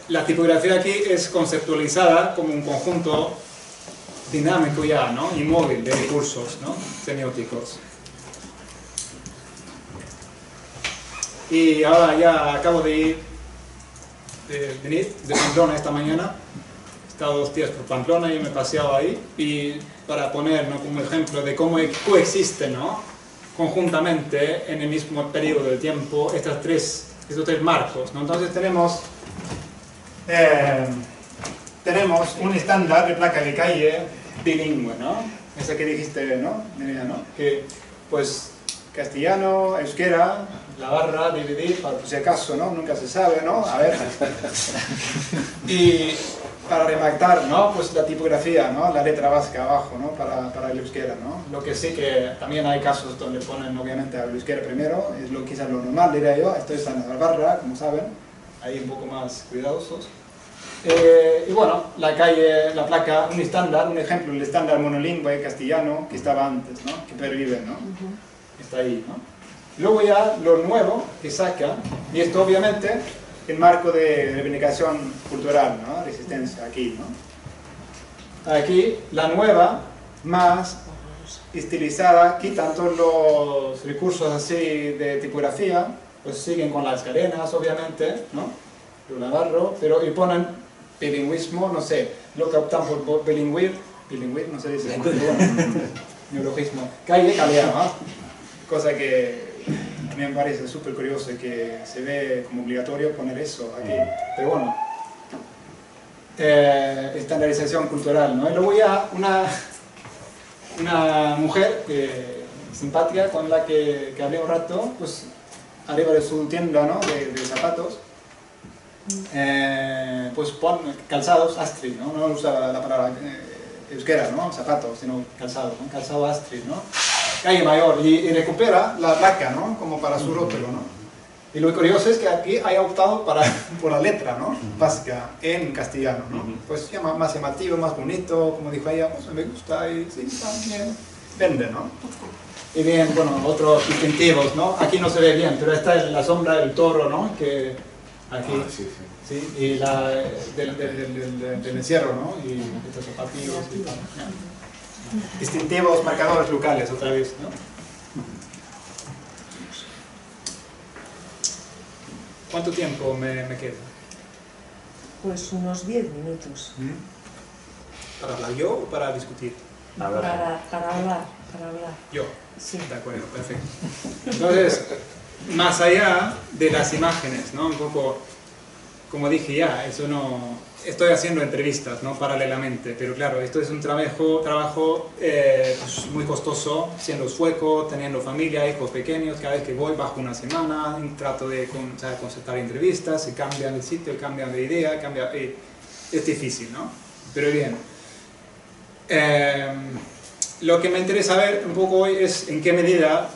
[SPEAKER 2] la tipografía aquí es conceptualizada como un conjunto dinámico ya, ¿no? Y móvil de recursos, ¿no? Semióticos. Y ahora ya acabo de venir de Pamplona esta mañana. He estado 2 días por Pamplona y me he paseado ahí, y para poner, ¿no? Como ejemplo de cómo coexisten, ¿no? Conjuntamente en el mismo periodo de tiempo estos tres marcos, ¿no? Entonces tenemos un estándar de placa de calle bilingüe, ¿no? Esa que dijiste, ¿no? Nerea, ¿no? Que pues castellano, euskera, la barra, DVD, para por si acaso, ¿no? Nunca se sabe, ¿no? A ver. Y para remarcar, ¿no? Pues la tipografía, ¿no? La letra vasca abajo, ¿no? Para el euskera, ¿no? Lo que sí que también hay casos donde ponen, obviamente, al euskera primero, es quizás lo normal, diría yo. Esto está en la barra, como saben, ahí un poco más cuidadosos. Y bueno, la calle, la placa, un estándar, un ejemplo, el estándar monolingüe castellano que estaba antes, ¿no? Que pervive, ¿no? Está ahí, ¿no? Luego ya lo nuevo que saca, y esto obviamente en marco de reivindicación cultural, ¿no? Resistencia aquí, ¿no? Aquí la nueva, más estilizada, quitan todos los recursos así de tipografía, pues siguen con las cadenas obviamente, ¿no? Lo navarro, pero y ponen bilingüismo, no sé, lo que optan por bilingüe, no se dice, neologismo, calle calea, ¿no? Cosa que me parece súper curioso y que se ve como obligatorio poner eso aquí, pero bueno, estandarización cultural, ¿no? Y luego ya una mujer simpática con la que hablé un rato, pues arriba de su tienda, ¿no? de zapatos, pues pon calzados Astrid, ¿no? No usa la palabra euskera, ¿no? Zapatos, sino calzado, ¿no? Calzado Astrid, ¿no? Calle Mayor, y recupera la placa, ¿no? Como para su rótulo, ¿no? Y lo curioso es que aquí hay optado por la letra, ¿no? Básica, en castellano, ¿no? Pues más llamativo, más bonito, como dijo ella, pues me gusta y sí, también vende, ¿no? Y bien, bueno, otros distintivos, ¿no? Aquí no se ve bien, pero está la sombra del toro, ¿no? Que aquí, sí, y la del encierro, ¿no? Y estos zapatillos y tal, ¿no? Distintivos, marcadores locales, otra vez, ¿no? ¿Cuánto tiempo me queda?
[SPEAKER 1] Pues unos 10 minutos.
[SPEAKER 2] ¿Para hablar yo o para discutir?
[SPEAKER 1] Para hablar.
[SPEAKER 2] Yo.
[SPEAKER 1] Sí.
[SPEAKER 2] De acuerdo, perfecto. Entonces, más allá de las imágenes, ¿no? Un poco, como dije ya, eso no... Estoy haciendo entrevistas, ¿no? Paralelamente, pero claro, esto es un trabajo pues muy costoso, siendo sueco, teniendo familia, hijos pequeños. Cada vez que voy, bajo una semana, trato de concertar entrevistas, se cambian de sitio, cambian de idea, es difícil, ¿no? Pero bien. Lo que me interesa ver un poco hoy es en qué medida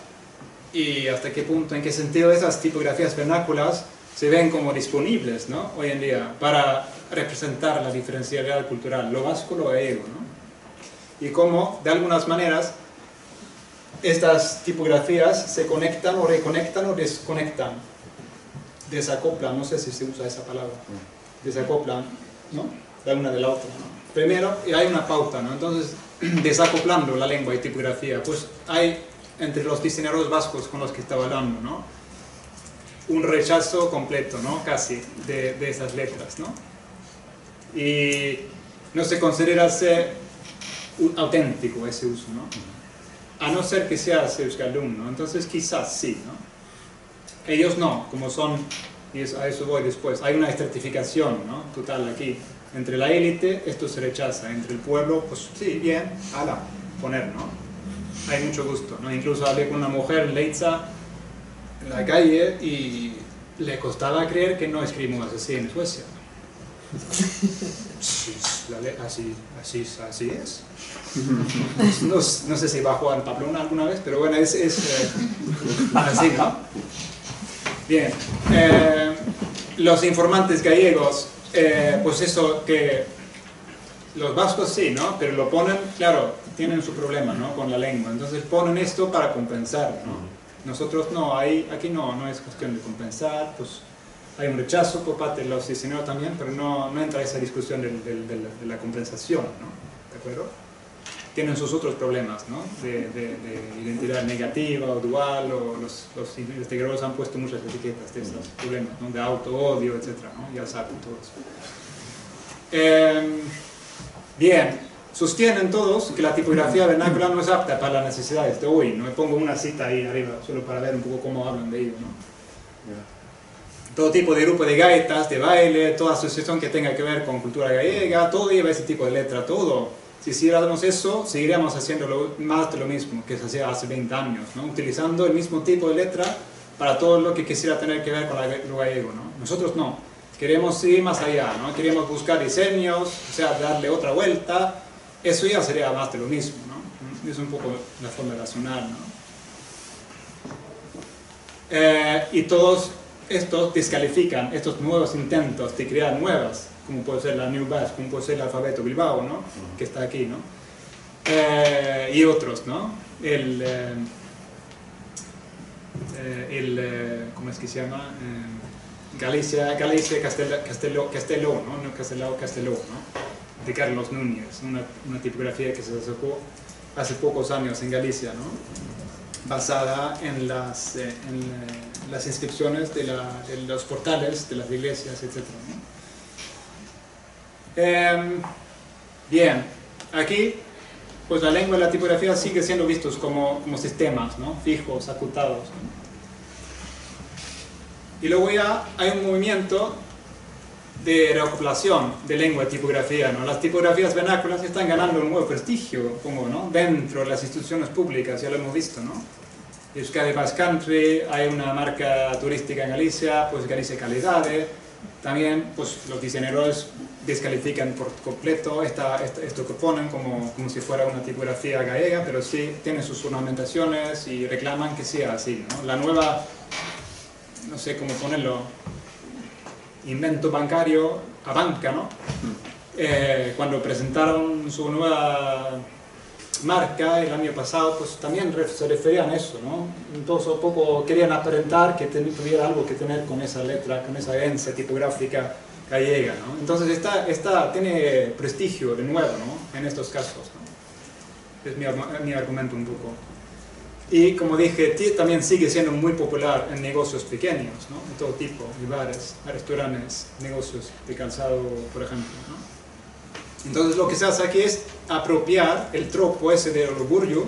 [SPEAKER 2] y hasta qué punto, en qué sentido esas tipografías vernáculas se ven como disponibles, ¿no? Hoy en día para representar la diferencialidad cultural, lo vasco, lo gallego, ¿no? Y cómo, de algunas maneras, estas tipografías se conectan o reconectan o desconectan, desacoplan, no sé si se usa esa palabra, desacoplan, ¿no? La una de la otra, ¿no? Primero, y hay una pauta, ¿no? Entonces, desacoplando la lengua y tipografía, pues hay entre los diseñadores vascos con los que estaba hablando, ¿no? Un rechazo completo, ¿no? Casi, de esas letras, ¿no? Y no se considera ser auténtico ese uso, ¿no? A no ser que sea euskaldun, ¿no? Entonces quizás sí, ¿no? Ellos no, como son, y a eso voy después, hay una estratificación, ¿no? Total aquí. Entre la élite esto se rechaza, entre el pueblo, pues sí, bien, ala, poner, ¿no? Hay mucho gusto, ¿no? Incluso hablé con una mujer en Leitza, en la calle, y le costaba creer que no escribimos así en Suecia. Sí, así es. No sé si va a jugar en Pamplona alguna vez, pero bueno, es así, ¿no? Bien, los informantes gallegos, pues eso que los vascos sí, ¿no? Pero lo ponen, claro, tienen su problema, ¿no? Con la lengua, entonces ponen esto para compensar, ¿no? Nosotros no, aquí no es cuestión de compensar, pues hay un rechazo por parte de los diseñadores también, pero no entra esa discusión de la compensación, ¿no? ¿De acuerdo? Tienen sus otros problemas, ¿no? De identidad negativa o dual, o los investigadores han puesto muchas etiquetas de esos problemas, ¿no? De auto-odio, etc., ¿no? Ya saben todo eso. Bien, sostienen todos que la tipografía vernácula no es apta para las necesidades de hoy, ¿no? Me pongo una cita ahí arriba, solo para ver un poco cómo hablan de ello, ¿no? Todo tipo de grupo de gaitas, de baile, toda asociación que tenga que ver con cultura gallega, todo lleva ese tipo de letra, todo. Si hiciéramos eso, seguiríamos haciendo más de lo mismo que se hacía hace 20 años, ¿no? Utilizando el mismo tipo de letra para todo lo que quisiera tener que ver con lo gallego, ¿no? Nosotros no, queremos ir más allá, ¿no? Queremos buscar diseños, o sea, darle otra vuelta, eso ya sería más de lo mismo, ¿no? Es un poco la forma racional, ¿no? Y todos estos descalifican estos nuevos intentos de crear nuevas, como puede ser la New Basque, como puede ser el alfabeto Bilbao, ¿no? Que está aquí, ¿no? Y otros, ¿no? ¿Cómo es que se llama? Galicia, Castelló, ¿no? No Castelló, ¿no? De Carlos Núñez, una tipografía que se sacó hace pocos años en Galicia, ¿no? Basada en las inscripciones de los portales de las iglesias, etc., ¿no? Bien, aquí pues la lengua y la tipografía sigue siendo vistos como sistemas, ¿no? Fijos, acutados, ¿no? Y luego ya hay un movimiento de reacoplación de lengua y tipografía, ¿no? Las tipografías vernáculas están ganando un nuevo prestigio, pongo, ¿no? Dentro de las instituciones públicas, ya lo hemos visto, ¿no? Euskadi Basque Country, hay una marca turística en Galicia, pues Galicia Calidade. También pues los diseñadores descalifican por completo esto que ponen como si fuera una tipografía gallega, pero sí tiene sus ornamentaciones y reclaman que sea así, ¿no? La nueva no sé cómo ponerlo, invento bancario, Abanca, ¿no? Cuando presentaron su nueva marca el año pasado, pues también se referían a eso, ¿no? Entonces un poco querían aparentar que tuviera algo que tener con esa letra, con esa herencia tipográfica gallega, ¿no? Entonces esta tiene prestigio de nuevo, ¿no? En estos casos, ¿no? Es mi argumento un poco. Y como dije, también sigue siendo muy popular en negocios pequeños, ¿no? De todo tipo, de bares, restaurantes, negocios de calzado, por ejemplo, ¿no? Entonces lo que se hace aquí es apropiar el tropo ese del orgullo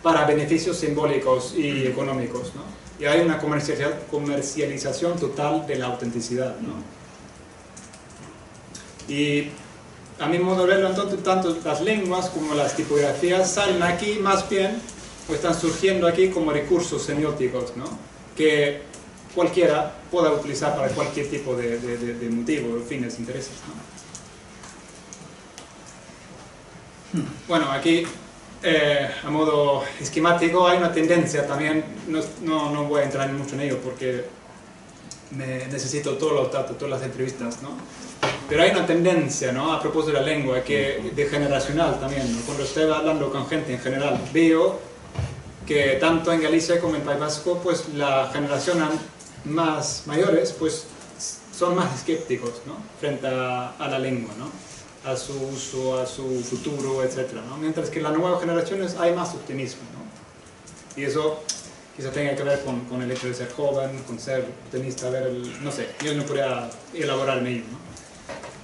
[SPEAKER 2] para beneficios simbólicos y económicos, ¿no? Y hay una comercialización total de la autenticidad, ¿no? Y a mi modo de verlo, entonces, tanto las lenguas como las tipografías salen aquí más bien, o están surgiendo aquí como recursos semióticos, ¿no? Que cualquiera pueda utilizar para cualquier tipo de motivo, fines, intereses, ¿no? Bueno, aquí a modo esquemático hay una tendencia también, no voy a entrar mucho en ello porque necesito todos los datos, todas las entrevistas, ¿no? Pero hay una tendencia, ¿no? A propósito de la lengua, que de generacional también, ¿no? Cuando estoy hablando con gente en general, veo que tanto en Galicia como en País Vasco, pues la generación más mayores, pues son más escépticos, ¿no? Frente a la lengua, ¿no? A su uso, a su futuro, etc., ¿no? Mientras que en las nuevas generaciones hay más optimismo, ¿no? Y eso quizá tenga que ver con el hecho de ser joven, con ser optimista, no sé, yo no podría elaborar en ello, ¿no?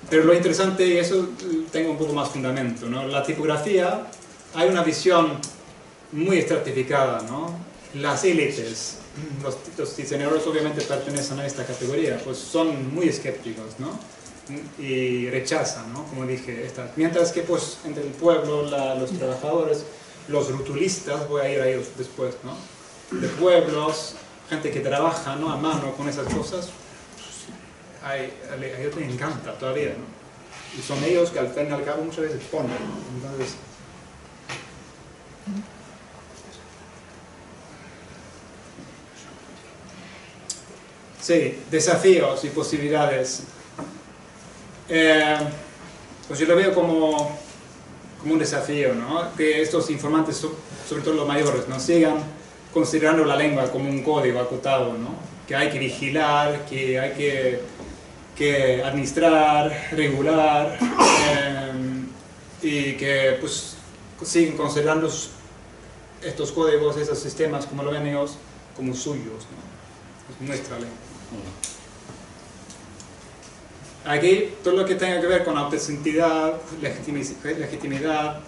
[SPEAKER 2] Pero lo interesante, y eso tengo un poco más fundamento, ¿no? La tipografía, hay una visión muy estratificada, ¿no? Las élites, los diseñadores obviamente pertenecen a esta categoría, pues son muy escépticos, ¿no? Y rechazan, ¿no? Como dije, mientras que pues entre el pueblo, los trabajadores, los rutulistas, voy a ir a ellos después, ¿no? De pueblos, gente que trabaja, ¿no? A mano con esas cosas, a ellos les encanta todavía, ¿no? Y son ellos que al fin y al cabo muchas veces ponen, ¿no? Entonces, sí, desafíos y posibilidades. Pues yo lo veo como un desafío, ¿no? Que estos informantes, sobre todo los mayores, ¿no? Sigan considerando la lengua como un código acotado, ¿no? Que hay que vigilar, que hay que administrar, regular, y que pues siguen considerando estos códigos, esos sistemas, como lo ven ellos, como suyos, ¿no? Es nuestra lengua. Aquí todo lo que tenga que ver con autenticidad, legitimidad,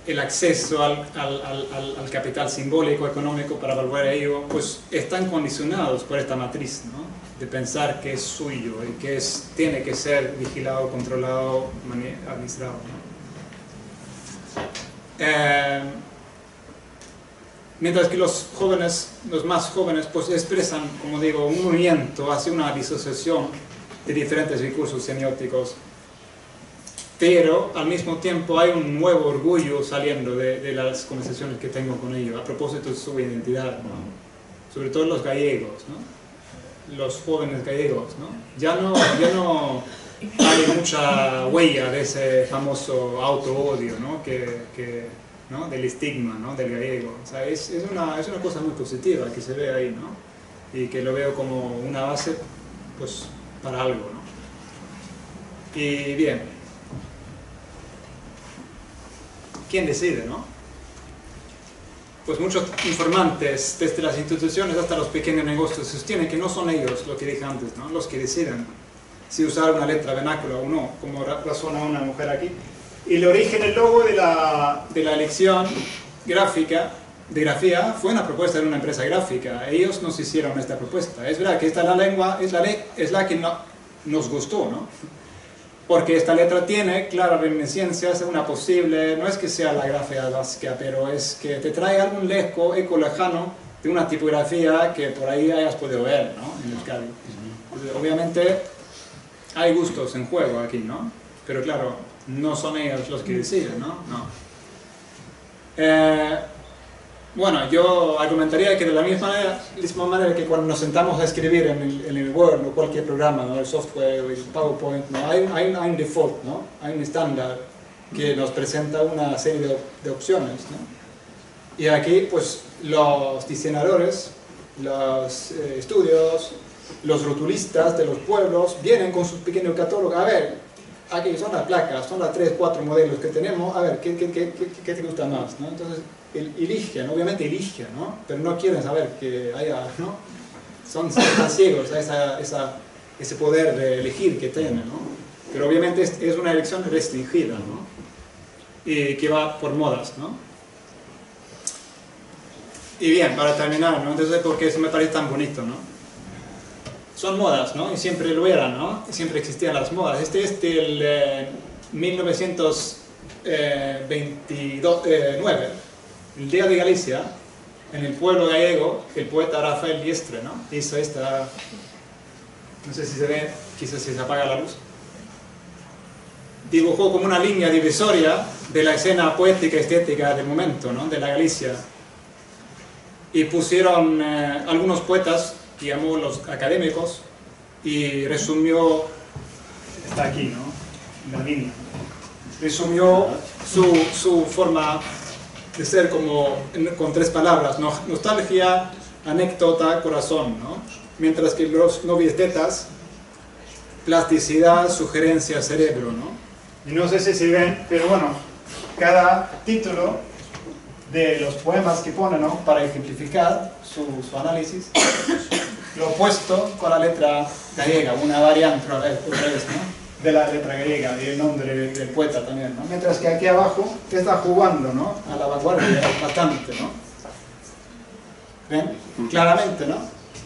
[SPEAKER 2] el acceso al capital simbólico, económico para volver a ello, pues están condicionados por esta matriz, ¿no? De pensar que es suyo y que tiene que ser vigilado, controlado, administrado, ¿no? Mientras que los más jóvenes, pues expresan, como digo, un movimiento hacia una disociación de diferentes recursos semióticos, pero al mismo tiempo hay un nuevo orgullo saliendo de las conversaciones que tengo con ellos a propósito de su identidad, ¿no? Sobre todo los gallegos, ¿no? Los jóvenes gallegos, ¿no? Ya no hay mucha huella de ese famoso auto-odio, ¿no? ¿no? Del estigma, ¿no? Del gallego. O sea, es una cosa muy positiva que se ve ahí, ¿no? Y que lo veo como una base, pues, para algo, ¿no? Y bien, ¿quién decide, no? Pues muchos informantes, desde las instituciones hasta los pequeños negocios, sostienen que no son ellos, lo que dije antes, ¿no? Los que deciden si usar una letra vernácula o no, como razona una mujer aquí. Y el origen del logo de la elección gráfica, de grafía, fue una propuesta de una empresa gráfica. Ellos nos hicieron esta propuesta. Es verdad que esta la lengua es la que nos gustó, ¿no? Porque esta letra tiene claras reminiscencias de una posible, no es que sea la grafía básica, pero es que te trae algún eco lejano de una tipografía que por ahí hayas podido ver, ¿no? En Euskadi. Obviamente hay gustos en juego aquí, ¿no? Pero claro, no son ellos los que deciden, ¿no? No. Bueno, yo argumentaría que de la misma manera que cuando nos sentamos a escribir en el Word o cualquier programa, ¿no? El software, el PowerPoint, ¿no? Hay un default, ¿no? Hay un estándar que nos presenta una serie de opciones, ¿no? Y aquí, pues, los diseñadores, los estudios, los rotulistas de los pueblos vienen con su pequeño catálogo. A ver, aquí son las placas, son las 3, 4 modelos que tenemos, a ver, ¿qué te gusta más? ¿No? Entonces, eligen, obviamente eligen, ¿no? Pero no quieren saber que haya, ¿no? Están ciegos a ese poder de elegir que tienen, ¿no? Pero obviamente es una elección restringida, ¿no? Y que va por modas, ¿no? Y bien, para terminar, ¿no? Entonces, ¿por qué eso me parece tan bonito, ¿no? Son modas, ¿no? Y siempre lo eran, ¿no? Siempre existían las modas. Este es del 1929, el Día de Galicia, en el pueblo gallego, el poeta Rafael Diestre, ¿no? Hizo esta, no sé si se ve, quizás si se apaga la luz. Dibujó como una línea divisoria de la escena poética y estética del momento, ¿no? De la Galicia. Y pusieron algunos poetas, que llamó los académicos, y resumió, está aquí, ¿no? En la línea. Resumió su forma de ser como con 3 palabras, ¿no? Nostalgia, anécdota, corazón, ¿no? Mientras que los noviestetas, plasticidad, sugerencia, cerebro, ¿no? Y no sé si se ven, pero bueno, cada título de los poemas que pone, ¿no? Para ejemplificar su análisis, lo he puesto con la letra gallega, una variante otra vez, ¿no? De la letra griega y el nombre del poeta también, ¿no? Mientras que aquí abajo está jugando, ¿no? A la vanguardia bastante, ¿no? ¿Ven? Claramente, ¿no?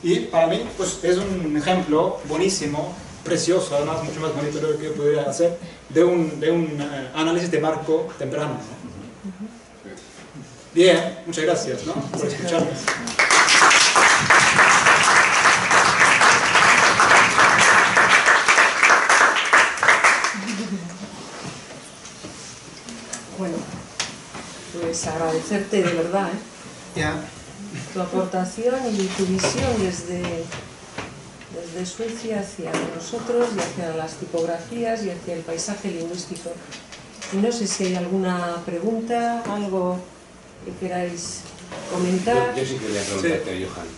[SPEAKER 2] Y para mí, pues es un ejemplo buenísimo, precioso, además mucho más bonito de lo que yo podría hacer, de un análisis de marco temprano, ¿no? Bien, muchas gracias, ¿no? Por escucharnos.
[SPEAKER 1] Bueno, pues agradecerte de verdad, ¿eh?
[SPEAKER 2] Ya.
[SPEAKER 1] Tu aportación y tu visión desde Suecia hacia nosotros y hacia las tipografías y hacia el paisaje lingüístico. Y no sé si hay alguna pregunta, algo que queráis comentar.
[SPEAKER 4] Yo sí quería preguntarte, Johan,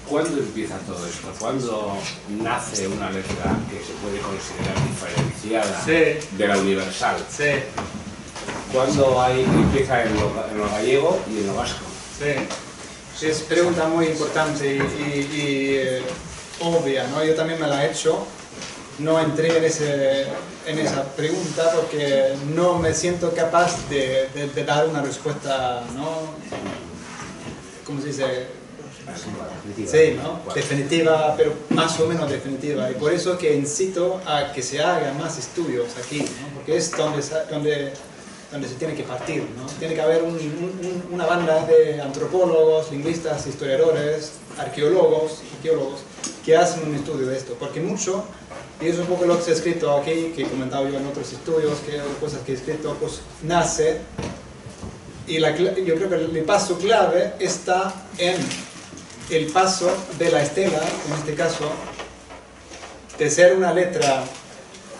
[SPEAKER 4] ¿cuándo empieza todo esto? ¿Cuándo nace una letra que se puede considerar diferenciada de la universal?
[SPEAKER 2] Sí.
[SPEAKER 4] ¿Cuándo empieza en lo gallego y en lo vasco?
[SPEAKER 2] Sí. Es pregunta muy importante y obvia, ¿no? Yo también me la he hecho. No entré en esa pregunta porque no me siento capaz de dar una respuesta, ¿no? ¿Cómo se dice? Sí, ¿no? Definitiva, pero más o menos definitiva. Y por eso que incito a que se hagan más estudios aquí, ¿no? Porque es donde se tiene que partir, ¿no? Tiene que haber una banda de antropólogos, lingüistas, historiadores, arqueólogos que hacen un estudio de esto. Porque mucho, y eso es un poco lo que se ha escrito aquí, que he comentado yo en otros estudios, cosas que he escrito, pues nace. Y yo creo que el paso clave está en el paso de la estela, en este caso, de ser una letra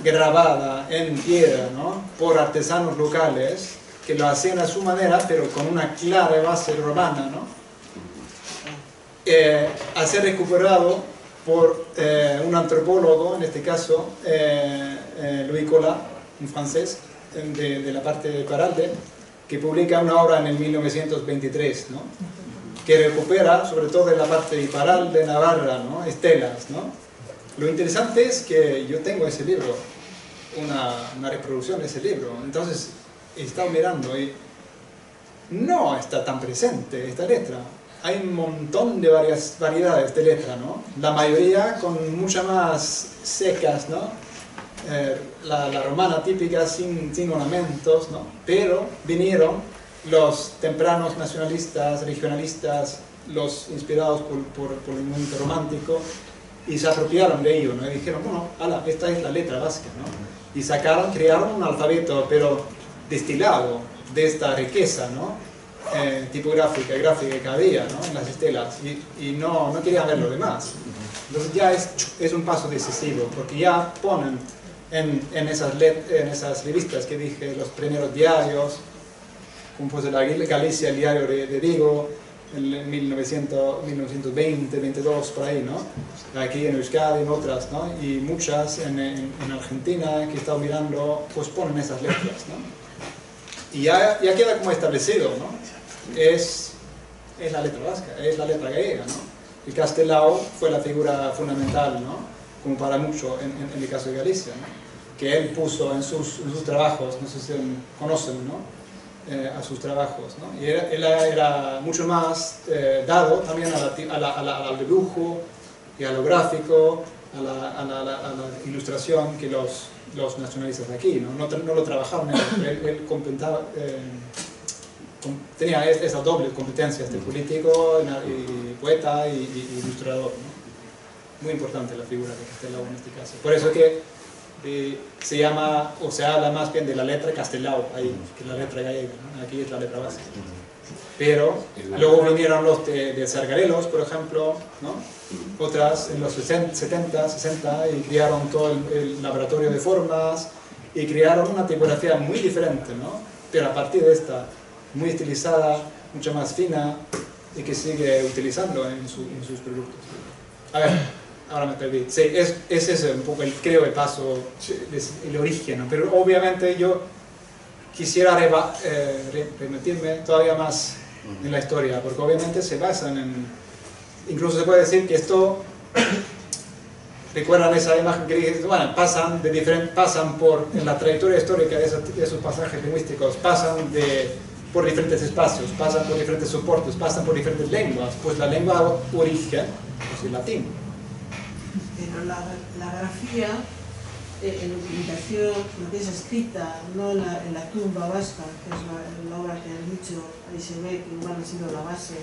[SPEAKER 2] grabada en piedra, ¿no? Por artesanos locales que lo hacían a su manera, pero con una clara base romana, ¿no? A ser recuperado por un antropólogo, en este caso Louis Collat, un francés de la parte de Paralde, que publica una obra en el 1923, ¿no? Que recupera sobre todo en la parte de Paralde, Navarra, ¿no? Estelas, ¿no? Lo interesante es que yo tengo ese libro, una reproducción de ese libro, entonces he estado mirando y no está tan presente esta letra. Hay un montón de variedades de letra, ¿no? La mayoría con muchas más secas, ¿no? La romana típica sin ornamentos, ¿no? Pero vinieron los tempranos nacionalistas, regionalistas, los inspirados por el movimiento romántico, y se apropiaron de ello, ¿no? Y dijeron, bueno, ala, esta es la letra vasca, ¿no? Y crearon un alfabeto, pero destilado de esta riqueza, ¿no? tipográfica y gráfica que había, ¿no?, en las estelas, y no querían ver lo demás. Entonces ya es un paso decisivo, porque ya ponen en esas revistas que dije, los primeros diarios, como pues de la Galicia, el diario de Vigo, en 1920, 22, por ahí, ¿no? Aquí en Euskadi, en otras, ¿no? Y muchas en Argentina que he estado mirando, pues ponen esas letras, ¿no? Y ya queda como establecido, ¿no? Es la letra vasca, es la letra gallega, ¿no? Y Castelao fue la figura fundamental, ¿no?, como para mucho en el caso de Galicia, ¿no?, que él puso en sus trabajos, no sé si conocen, ¿no?, a sus trabajos, ¿no? Y él era mucho más dado también al dibujo y a lo gráfico, a la ilustración que los nacionalistas de aquí, ¿no? No lo trabajaron, él tenía esas dobles competencias de político, y poeta y ilustrador, ¿no? Muy importante la figura de Castelao en este caso. Por eso que se llama, o se habla más bien de la letra Castelao ahí, que la letra gallega, ¿no? Aquí es la letra básica. Pero luego vinieron los de Sargarelos, por ejemplo, ¿no?, otras en los 70, 60, y crearon todo el laboratorio de formas, y crearon una tipografía muy diferente, ¿no?, pero a partir de esta, muy estilizada, mucho más fina, y que sigue utilizando en sus productos. A ver, ahora me perdí. Sí, es ese un poco el paso, el origen, ¿no? Pero obviamente yo quisiera remitirme todavía más en la historia, porque obviamente se basan incluso se puede decir que esto, recuerdan esa imagen que dije, bueno, pasan en la trayectoria histórica de esos pasajes lingüísticos, por diferentes espacios, pasan por diferentes soportes, pasan por diferentes lenguas, pues la lengua origen es el latín.
[SPEAKER 6] Pero la grafía, en utilización, lo que es escrita, no en la tumba vasca, que es la obra que han dicho, ahí se ve que igual ha sido la base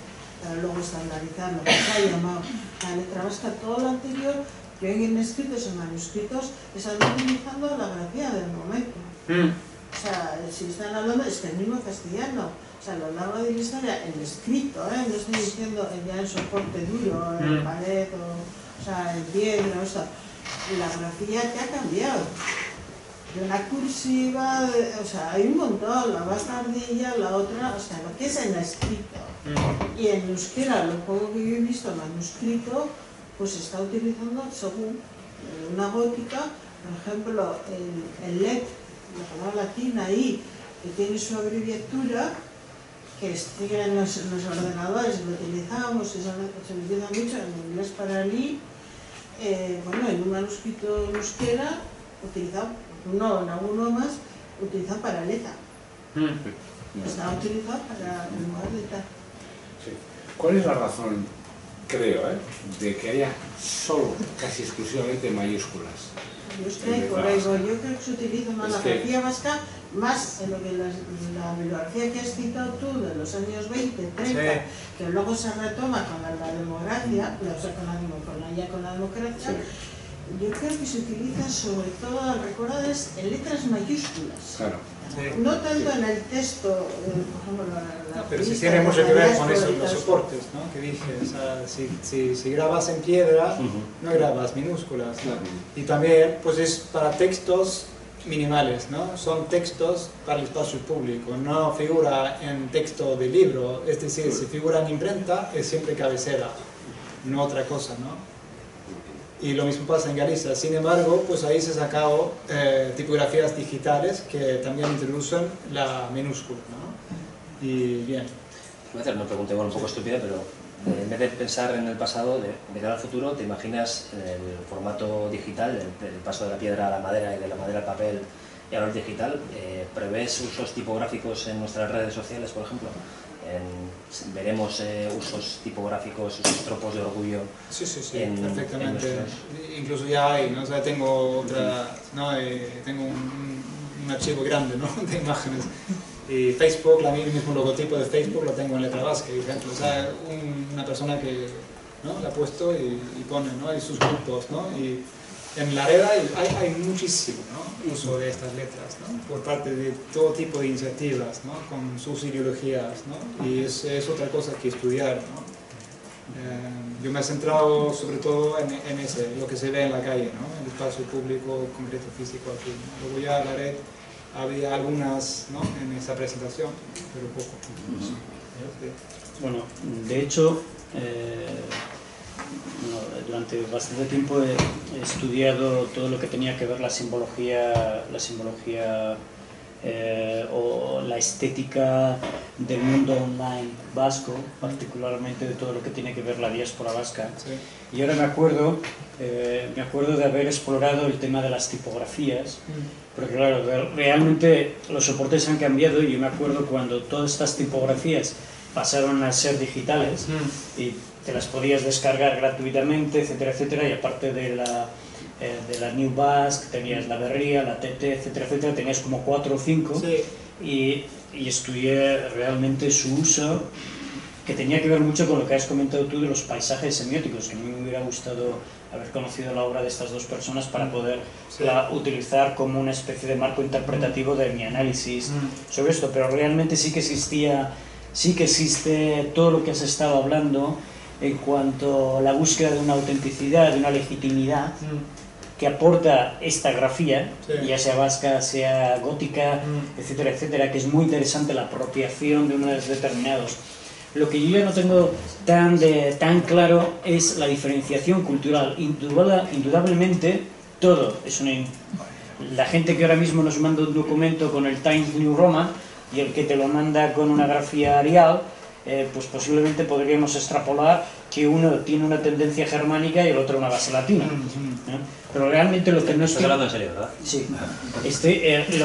[SPEAKER 6] para luego estandarizar lo que se ha llamado la letra vasca, todo lo anterior que hoy en escritos, en manuscritos, están utilizando la grafía del momento. O sea, si están hablando, es que el mismo castellano, o sea, a lo largo de la historia, en escrito, no estoy diciendo ya en soporte duro, en pared, o sea, en piedra, o sea, la grafía que ha cambiado. De una cursiva, o sea, hay un montón, la bastardilla, la otra, o sea, lo que es en escrito. Y en euskera, lo poco que yo he visto manuscrito, pues se está utilizando según una gótica, por ejemplo, el let, la palabra latina ahí, que tiene su abreviatura, que en los ordenadores lo utilizamos, se utiliza mucho en inglés para li, bueno, en un manuscrito en euskera, utilizado, no en alguno más, utilizado para letra. Está utilizado para el lugar de tal.
[SPEAKER 4] Sí. ¿Cuál es la razón, creo, de que haya solo, casi exclusivamente mayúsculas?
[SPEAKER 6] Yo creo que se utiliza más la grafía vasca, más en lo que la bibliografía que has citado tú de los años 20, 30, sí, que luego se retoma con la democracia, o sea, con la democracia, sí, yo creo que se utiliza sobre todo, recordadas, en letras mayúsculas. Claro. Sí. No tanto en el texto, por ejemplo,
[SPEAKER 2] pero si tiene mucho que ver con eso, los soportes, ¿no?, que dije, o sea, si grabas en piedra, no grabas minúsculas, y también, pues es para textos minimales, ¿no? Son textos para el espacio público, no figura en texto de libro, es decir, si figura en imprenta es siempre cabecera, no otra cosa, ¿no? Y lo mismo pasa en Galicia. Sin embargo, pues ahí se han sacado tipografías digitales que también introducen la minúscula, ¿no? Y bien.
[SPEAKER 5] Voy a hacer una pregunta igual un poco estúpida, pero en vez de pensar en el pasado, de cara al futuro, ¿te imaginas el formato digital, el paso de la piedra a la madera y de la madera al papel y ahora el digital? ¿Prevés usos tipográficos en nuestras redes sociales, por ejemplo? ¿Veremos usos tipográficos, usos tropos de orgullo?
[SPEAKER 2] Sí, perfectamente. Incluso ya hay, ¿no? O sea, tengo tengo un archivo grande, ¿no?, de imágenes. Y Facebook, el mismo logotipo de Facebook lo tengo en letra vasca, por ejemplo. O sea, una persona que, ¿no?, la ha puesto y pone, ¿no?, y sus grupos, ¿no? Y en la red hay muchísimo, ¿no?, uso de estas letras, ¿no?, por parte de todo tipo de iniciativas, ¿no?, con sus ideologías, ¿no?, y es otra cosa que estudiar, ¿no? Yo me he centrado sobre todo en lo que se ve en la calle, ¿no?, en el espacio público, concreto, físico aquí, ¿no? Luego ya la red había algunas, ¿no?, en esa presentación, pero poco. Sí.
[SPEAKER 7] Bueno, de hecho, durante bastante tiempo he estudiado todo lo que tenía que ver la simbología o la estética del mundo online vasco, particularmente de todo lo que tiene que ver la diáspora vasca.
[SPEAKER 2] Sí.
[SPEAKER 7] Y ahora me acuerdo de haber explorado el tema de las tipografías, porque claro, realmente los soportes han cambiado y yo me acuerdo cuando todas estas tipografías pasaron a ser digitales y te las podías descargar gratuitamente, etcétera, etcétera, y aparte de la New Basque tenías la Berría, la TT, etcétera, etcétera, tenías como 4 o 5,
[SPEAKER 2] Sí.
[SPEAKER 7] y estudié realmente su uso, que tenía que ver mucho con lo que has comentado tú de los paisajes semióticos, que a mí me hubiera gustado haber conocido la obra de estas dos personas para poder utilizar como una especie de marco interpretativo de mi análisis sobre esto, pero realmente sí que existe todo lo que has estado hablando en cuanto a la búsqueda de una autenticidad, de una legitimidad que aporta esta grafía, ya sea vasca, sea gótica, etcétera, etcétera, que es muy interesante la apropiación de unos determinados. Lo que yo ya no tengo tan claro es la diferenciación cultural. Indudablemente, todo es la gente que ahora mismo nos manda un documento con el Times New Roman y el que te lo manda con una grafía Arial, pues posiblemente podríamos extrapolar que uno tiene una tendencia germánica y el otro una base latina. Pero realmente lo que no
[SPEAKER 5] Estás hablando en serio, ¿verdad?
[SPEAKER 7] Sí.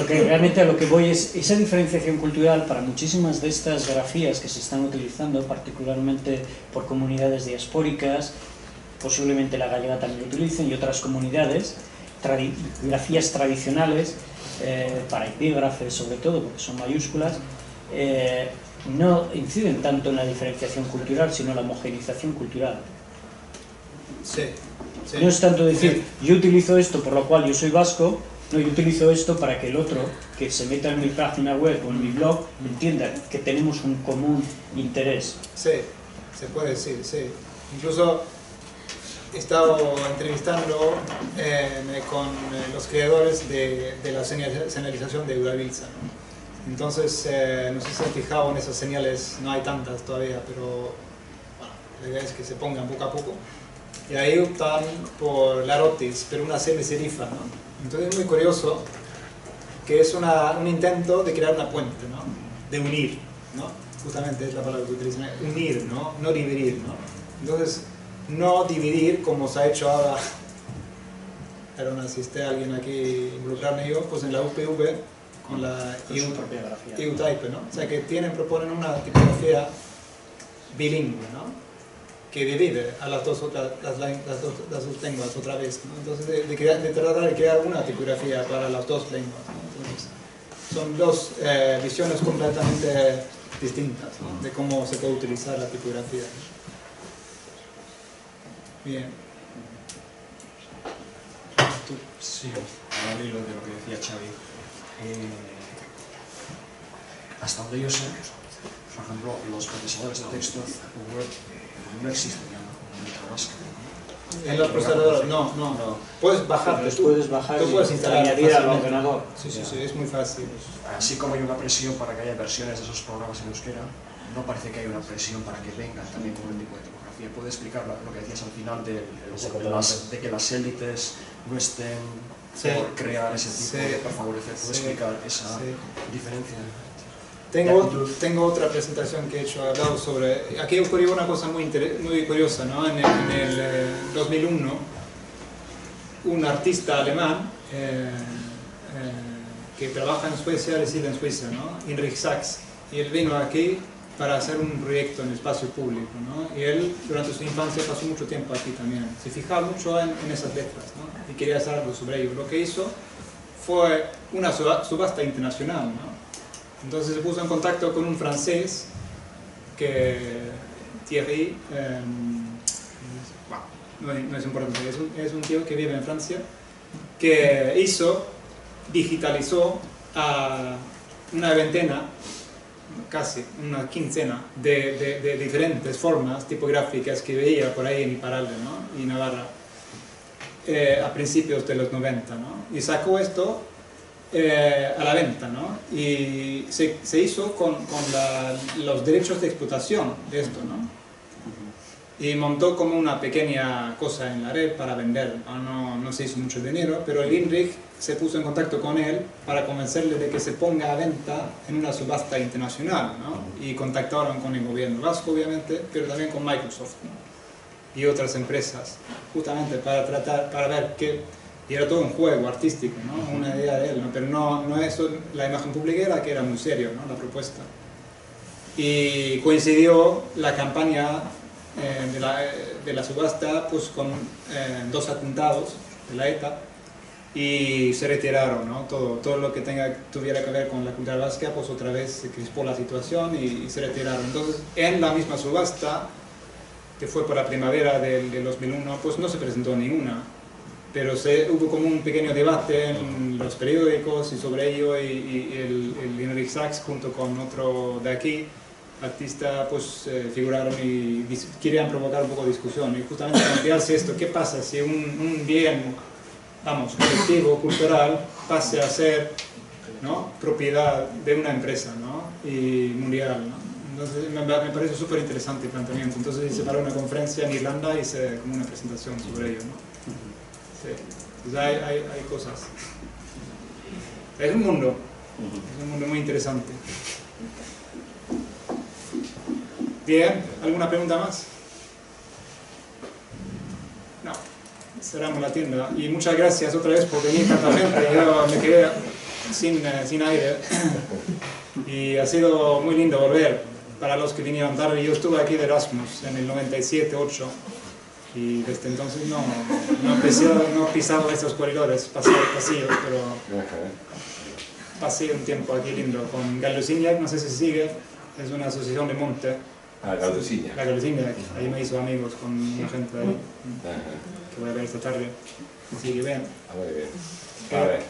[SPEAKER 7] Realmente a lo que voy es esa diferenciación cultural para muchísimas de estas grafías que se están utilizando, particularmente por comunidades diaspóricas, posiblemente la gallega también lo utilicen y otras comunidades, grafías tradicionales, para epígrafes sobre todo, porque son mayúsculas, no inciden tanto en la diferenciación cultural, sino en la homogeneización cultural.
[SPEAKER 2] Sí. Sí.
[SPEAKER 7] No es tanto decir, yo utilizo esto por lo cual yo soy vasco, no, yo utilizo esto para que el otro que se meta en mi página web o en mi blog entienda que tenemos un común interés.
[SPEAKER 2] Sí, se puede decir, sí. Incluso he estado entrevistando con los creadores de la señalización de Udabiltza, ¿no? Entonces, no sé si se han fijado en esas señales, no hay tantas todavía, pero bueno, la idea es que se pongan poco a poco. Y ahí optan por la rotis, pero una semiserifa, ¿no? Entonces es muy curioso que es un intento de crear una puente, ¿no?, de unir, ¿no? Justamente es la palabra que utilizan, unir, ¿no?, no dividir, ¿no? Entonces, no dividir como se ha hecho ahora, perdón, si esté alguien aquí involucrarme yo, pues en la UPV con la EU-Type, ¿no? O sea que proponen una tipografía bilingüe, ¿no?, que divide a las dos lenguas otra vez, ¿no? Entonces de tratar de crear una tipografía para las dos lenguas, ¿no? Entonces, son dos visiones completamente distintas, ¿no?, de cómo se puede utilizar la tipografía, ¿no? Bien.
[SPEAKER 8] Sí, al hilo de lo que decía Xavi, hasta donde yo sé, por ejemplo, los procesadores de texto Word no existen ya en letra vasca.
[SPEAKER 2] En los procesadores, no. Puedes bajarte tú.
[SPEAKER 7] Puedes bajar
[SPEAKER 2] tú puedes instalar
[SPEAKER 7] añadir al
[SPEAKER 2] fácilmente.
[SPEAKER 7] ordenador.
[SPEAKER 2] Sí, es muy fácil.
[SPEAKER 8] Así como hay una presión para que haya versiones de esos programas en euskera, no parece que haya una presión para que vengan también con el tipo de tipografía. ¿Puede explicar lo que decías al final de que las élites no estén por crear ese tipo para favorecer? ¿Puede explicar esa diferencia?
[SPEAKER 2] Tengo otra presentación que he hecho, hablado sobre... Aquí ocurrió una cosa muy curiosa, ¿no? En el 2001, un artista alemán que trabaja en Suecia, reside en Suiza, ¿no?, Heinrich Sachs, y él vino aquí para hacer un proyecto en el espacio público, ¿no? Y él durante su infancia pasó mucho tiempo aquí también, se fijaba mucho en esas letras, ¿no?, y quería hacer algo sobre ello. Lo que hizo fue una subasta internacional, ¿no? Entonces se puso en contacto con un francés, Thierry, no es importante, es un tío que vive en Francia, que digitalizó a una veintena, casi una quincena de diferentes formas tipográficas que veía por ahí en Iparralde, ¿no? Y Navarra, a principios de los 90, ¿no? Y sacó esto a la venta, ¿no? Y se hizo con los derechos de explotación de esto, ¿no? Y montó como una pequeña cosa en la red para vender. No se hizo mucho dinero, pero el INRIC se puso en contacto con él para convencerle de que se ponga a venta en una subasta internacional, ¿no? Y contactaron con el gobierno vasco, obviamente, pero también con Microsoft, ¿no? Y otras empresas, justamente para ver qué... Y era todo un juego artístico, ¿no? Una idea de él, ¿no? Pero no eso, la imagen pública era que era muy serio, ¿no? La propuesta. Y coincidió la campaña de la subasta pues con 2 atentados de la ETA y se retiraron, ¿no? Todo lo que tuviera que ver con la cultura vasca, pues otra vez se crispó la situación y se retiraron. Entonces, en la misma subasta, que fue por la primavera del 2001, pues no se presentó ninguna, pero hubo como un pequeño debate en los periódicos y sobre ello, y el INRIC Sachs junto con otro de aquí, artista, pues figuraron y querían provocar un poco de discusión y justamente plantearse esto: ¿qué pasa si un bien, vamos, colectivo, cultural, pase a ser, ¿no?, propiedad de una empresa, ¿no?, y mundial, ¿no? Entonces me parece súper interesante el planteamiento. Entonces hice para una conferencia en Irlanda, hice como una presentación sobre ello, ¿no? Sí. Entonces hay cosas. Es un mundo muy interesante. Bien, ¿alguna pregunta más? No, cerramos la tienda. Y muchas gracias otra vez por venir tanta gente. Yo me quedé sin aire. Y ha sido muy lindo volver para los que vinieron tarde. Yo estuve aquí de Erasmus en el 97-8 y desde entonces no he pisado esos corredores, pasillos, pero pasé un tiempo aquí lindo con Galusignac, no sé si sigue, es una asociación de monte.
[SPEAKER 4] Ah, Galusignac.
[SPEAKER 2] La Galusignac, ahí me hizo amigos con una gente ahí, que voy a ver esta tarde. Así que bien.
[SPEAKER 4] Muy bien. Vale.